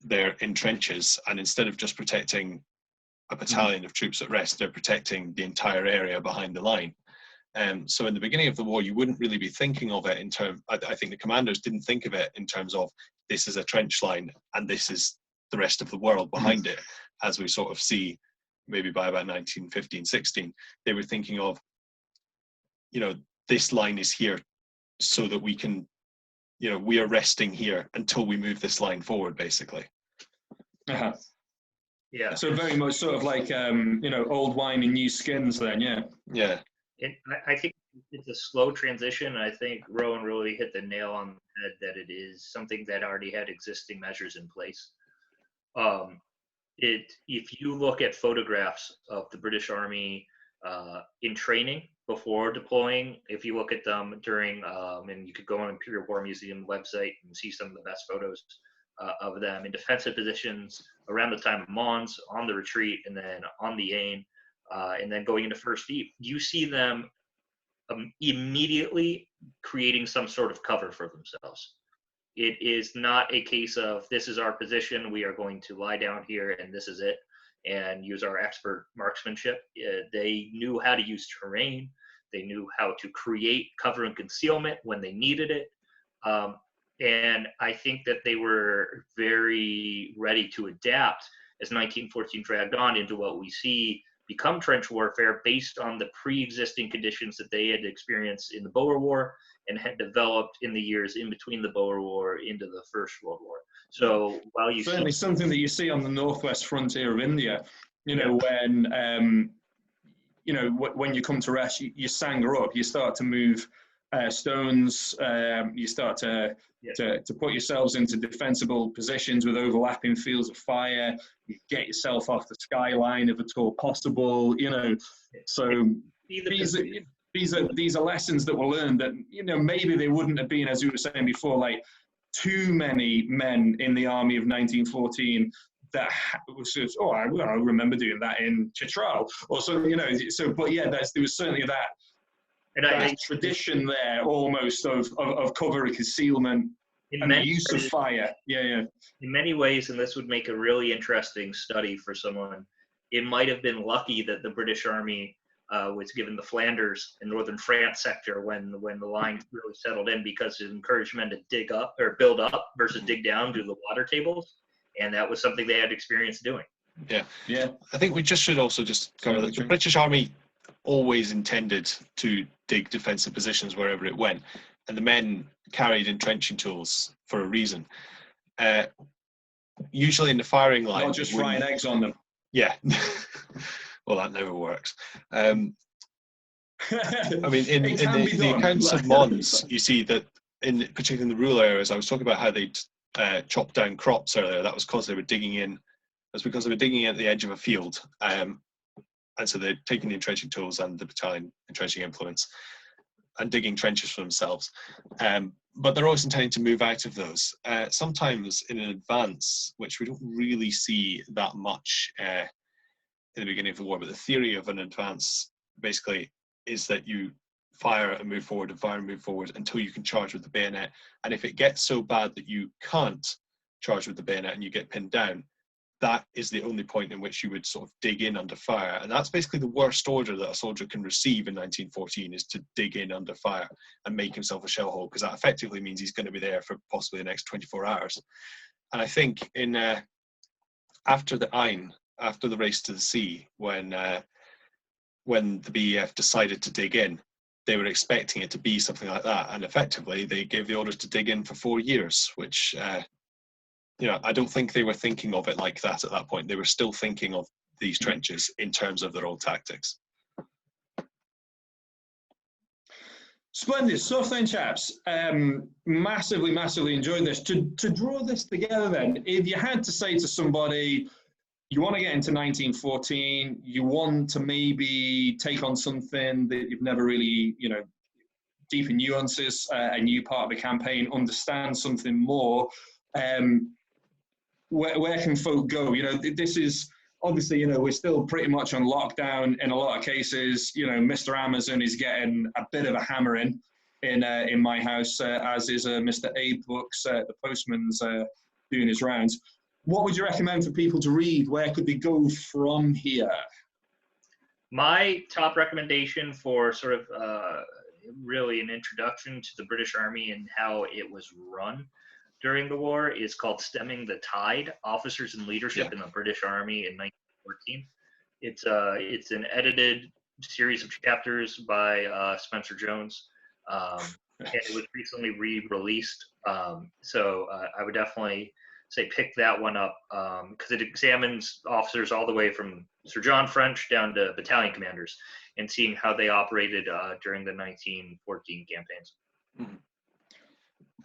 they're in trenches, and instead of just protecting a battalion of troops at rest, they're protecting the entire area behind the line. So in the beginning of the war, you wouldn't really be thinking of it in terms, I think the commanders didn't think of it in terms of this is a trench line and this is the rest of the world behind it, as we sort of see maybe by about 1915, 16. They were thinking of, you know, this line is here so that we can, you know, we are resting here until we move this line forward, basically. Uh-huh. Yeah. So very much sort of like, you know, old wine in new skins then, yeah. Yeah. I think it's a slow transition. I think Rowan really hit the nail on the head that it is something that already had existing measures in place. If you look at photographs of the British Army in training before deploying, if you look at them during, and you could go on Imperial War Museum website and see some of the best photos of them in defensive positions around the time of Mons, on the retreat, and then on the Aisne, and then going into First Deep, you see them immediately creating some sort of cover for themselves. It is not a case of this is our position, we are going to lie down here and this is it, and use our expert marksmanship. They knew how to use terrain. They knew how to create cover and concealment when they needed it. And I think that they were very ready to adapt as 1914 dragged on into what we see become trench warfare based on the pre-existing conditions that they had experienced in the Boer War and had developed in the years in between the Boer War into the First World War. So while you certainly see something that you see on the northwest frontier of India, you know, when you know, when you come to rest, you sanger up, you start to move stones, you start to put yourselves into defensible positions with overlapping fields of fire, you get yourself off the skyline if at all possible, you know. So these are lessons that were learned that, you know, maybe they wouldn't have been, as you were saying before, like too many men in the army of 1914 that was sort of, oh, I remember doing that in Chitral or so, you know. So, but yeah, there was certainly that. And that tradition there, almost of cover and concealment and the use of fire. Yeah. In many ways, and this would make a really interesting study for someone, it might have been lucky that the British Army was given the Flanders and northern France sector when the line really settled in, because it encouraged men to dig up or build up versus dig down due to the water tables, and that was something they had experience doing. Yeah. I think we just should also just cover that the British Army always intended to dig defensive positions wherever it went, and the men carried entrenching tools for a reason. Usually in the firing line, not just frying eggs on them. Yeah. Well, that never works. I mean, in the accounts of Mons, you see that, particularly in the rural areas, I was talking about how they'd chopped down crops earlier. That was because they were digging in. That's because they were digging in at the edge of a field. And so they're taking the entrenching tools and the battalion entrenching implements and digging trenches for themselves. But they're always intending to move out of those, sometimes in an advance, which we don't really see that much in the beginning of the war. But the theory of an advance basically is that you fire and move forward and fire and move forward until you can charge with the bayonet. And if it gets so bad that you can't charge with the bayonet and you get pinned down, that is the only point in which you would sort of dig in under fire. And that's basically the worst order that a soldier can receive in 1914, is to dig in under fire and make himself a shell hole, because that effectively means he's going to be there for possibly the next 24 hours. And I think after the Aisne, after the race to the sea, when the BEF decided to dig in, they were expecting it to be something like that. And effectively, they gave the orders to dig in for 4 years, which... you know, I don't think they were thinking of it like that at that point. They were still thinking of these trenches in terms of their old tactics. Splendid stuff then, chaps. Massively enjoyed this. To draw this together then, if you had to say to somebody, you want to get into 1914, you want to maybe take on something that you've never really, you know, deeper nuances, a new part of the campaign, understand something more, where can folk go? You know, this is obviously, you know, we're still pretty much on lockdown in a lot of cases. You know, Mr. Amazon is getting a bit of a hammer in my house, as is Mr. Abe Books, the postman's doing his rounds. what would you recommend for people to read? Where could they go from here? My top recommendation for sort of really an introduction to the British Army and how it was run during the war is called Stemming the Tide, Officers and Leadership in the British Army in 1914. It's an edited series of chapters by Spencer Jones, and it was recently re-released. So I would definitely say pick that one up because it examines officers all the way from Sir John French down to battalion commanders and seeing how they operated during the 1914 campaigns.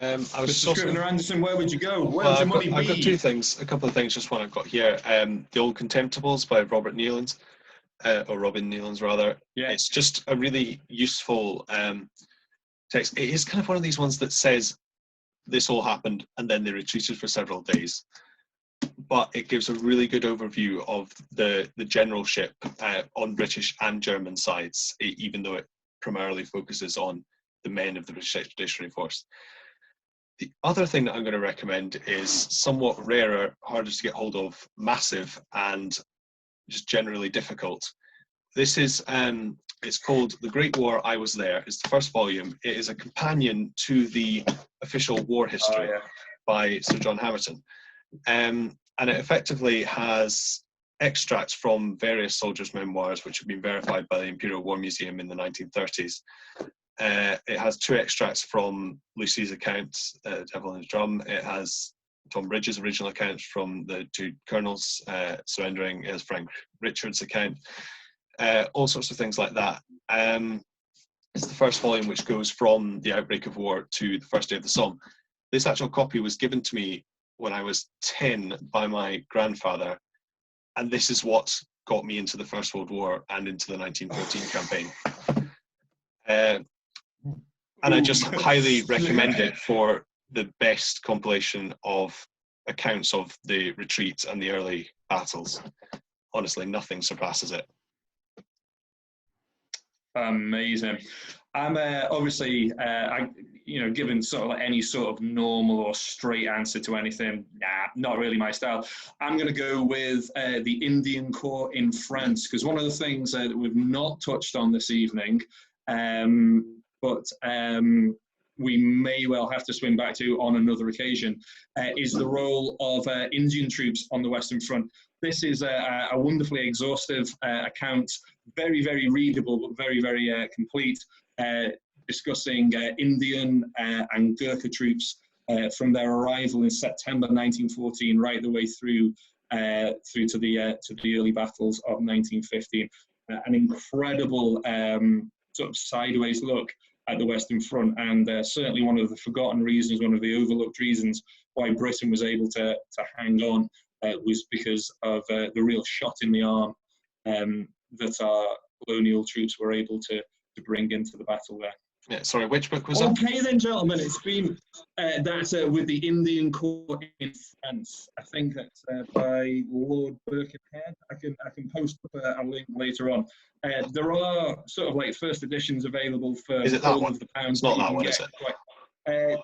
I was Mr. Scrivener Anderson, where would you go? Where well, would your money be? I've got two things, a couple of things, just one I've got here. The Old Contemptibles by Robert Neilands, or Robin Neilands rather. Yeah. It's just a really useful text. It is kind of one of these ones that says this all happened and then they retreated for several days. But it gives a really good overview of the generalship on British and German sides, even though it primarily focuses on the men of the British Expeditionary Force. The other thing that I'm going to recommend is somewhat rarer, harder to get hold of, massive, and just generally difficult. This is, it's called The Great War, I Was There. It's the first volume. It is a companion to the official war history by Sir John Hamerton. And it effectively has extracts from various soldiers' memoirs, which have been verified by the Imperial War Museum in the 1930s. It has two extracts from Lucy's account, Devil in the Drum. It has Tom Bridges' original account from the two colonels surrendering. It has Frank Richards' account. All sorts of things like that. It's the first volume which goes from the outbreak of war to the first day of the Somme. This actual copy was given to me when I was 10 by my grandfather, and this is what got me into the First World War and into the 1914 campaign. And I just highly recommend it for the best compilation of accounts of the retreat and the early battles. Honestly, nothing surpasses it. Amazing. I'm obviously, given sort of like any sort of normal or straight answer to anything, not really my style. I'm going to go with the Indian Corps in France, because one of the things that we've not touched on this evening, but we may well have to swing back to on another occasion, is the role of Indian troops on the Western Front. This is a wonderfully exhaustive account, very, very readable, but very, very complete, discussing Indian and Gurkha troops from their arrival in September 1914 right the way through to the early battles of 1915. An incredible sort of sideways look at the Western Front, and certainly one of the forgotten reasons, one of the overlooked reasons why Britain was able to hang on was because of the real shot in the arm that our colonial troops were able to bring into the battle there. Yeah, sorry, which book was that? Okay then, gentlemen, it's been that's with the Indian Corps in France. I think that's by Lord Birkenhead. I can post up a link later on. There are sort of like first editions available for is it that one? of the pounds. It's not that one, is it?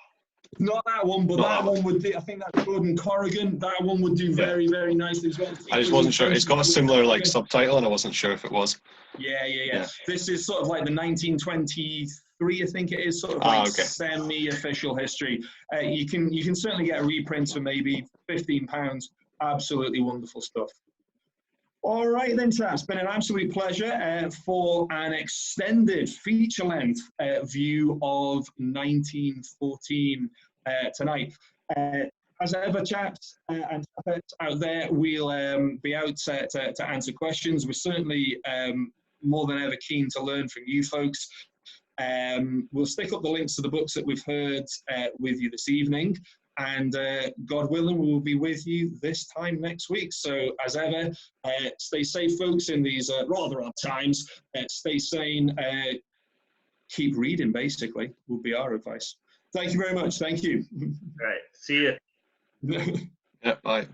Not that one, but that one would do. I think that's Gordon Corrigan. That one would do very, very nicely as well. I just wasn't sure. It's got a similar like subtitle, and I wasn't sure if it was. Yeah. This is sort of like the 1923, I think it is, sort of like semi-official history. You can certainly get a reprint for maybe £15. Absolutely wonderful stuff. All right then, chaps, it's been an absolute pleasure for an extended feature-length view of 1914 tonight. As ever, chaps and chapettes out there, we'll be out to answer questions. We're certainly more than ever keen to learn from you folks. We'll stick up the links to the books that we've heard with you this evening. And God willing, we will be with you this time next week. So as ever, stay safe, folks, in these rather odd times. Stay sane. Keep reading, basically, will be our advice. Thank you very much. Thank you. All right. See you. Yeah, bye.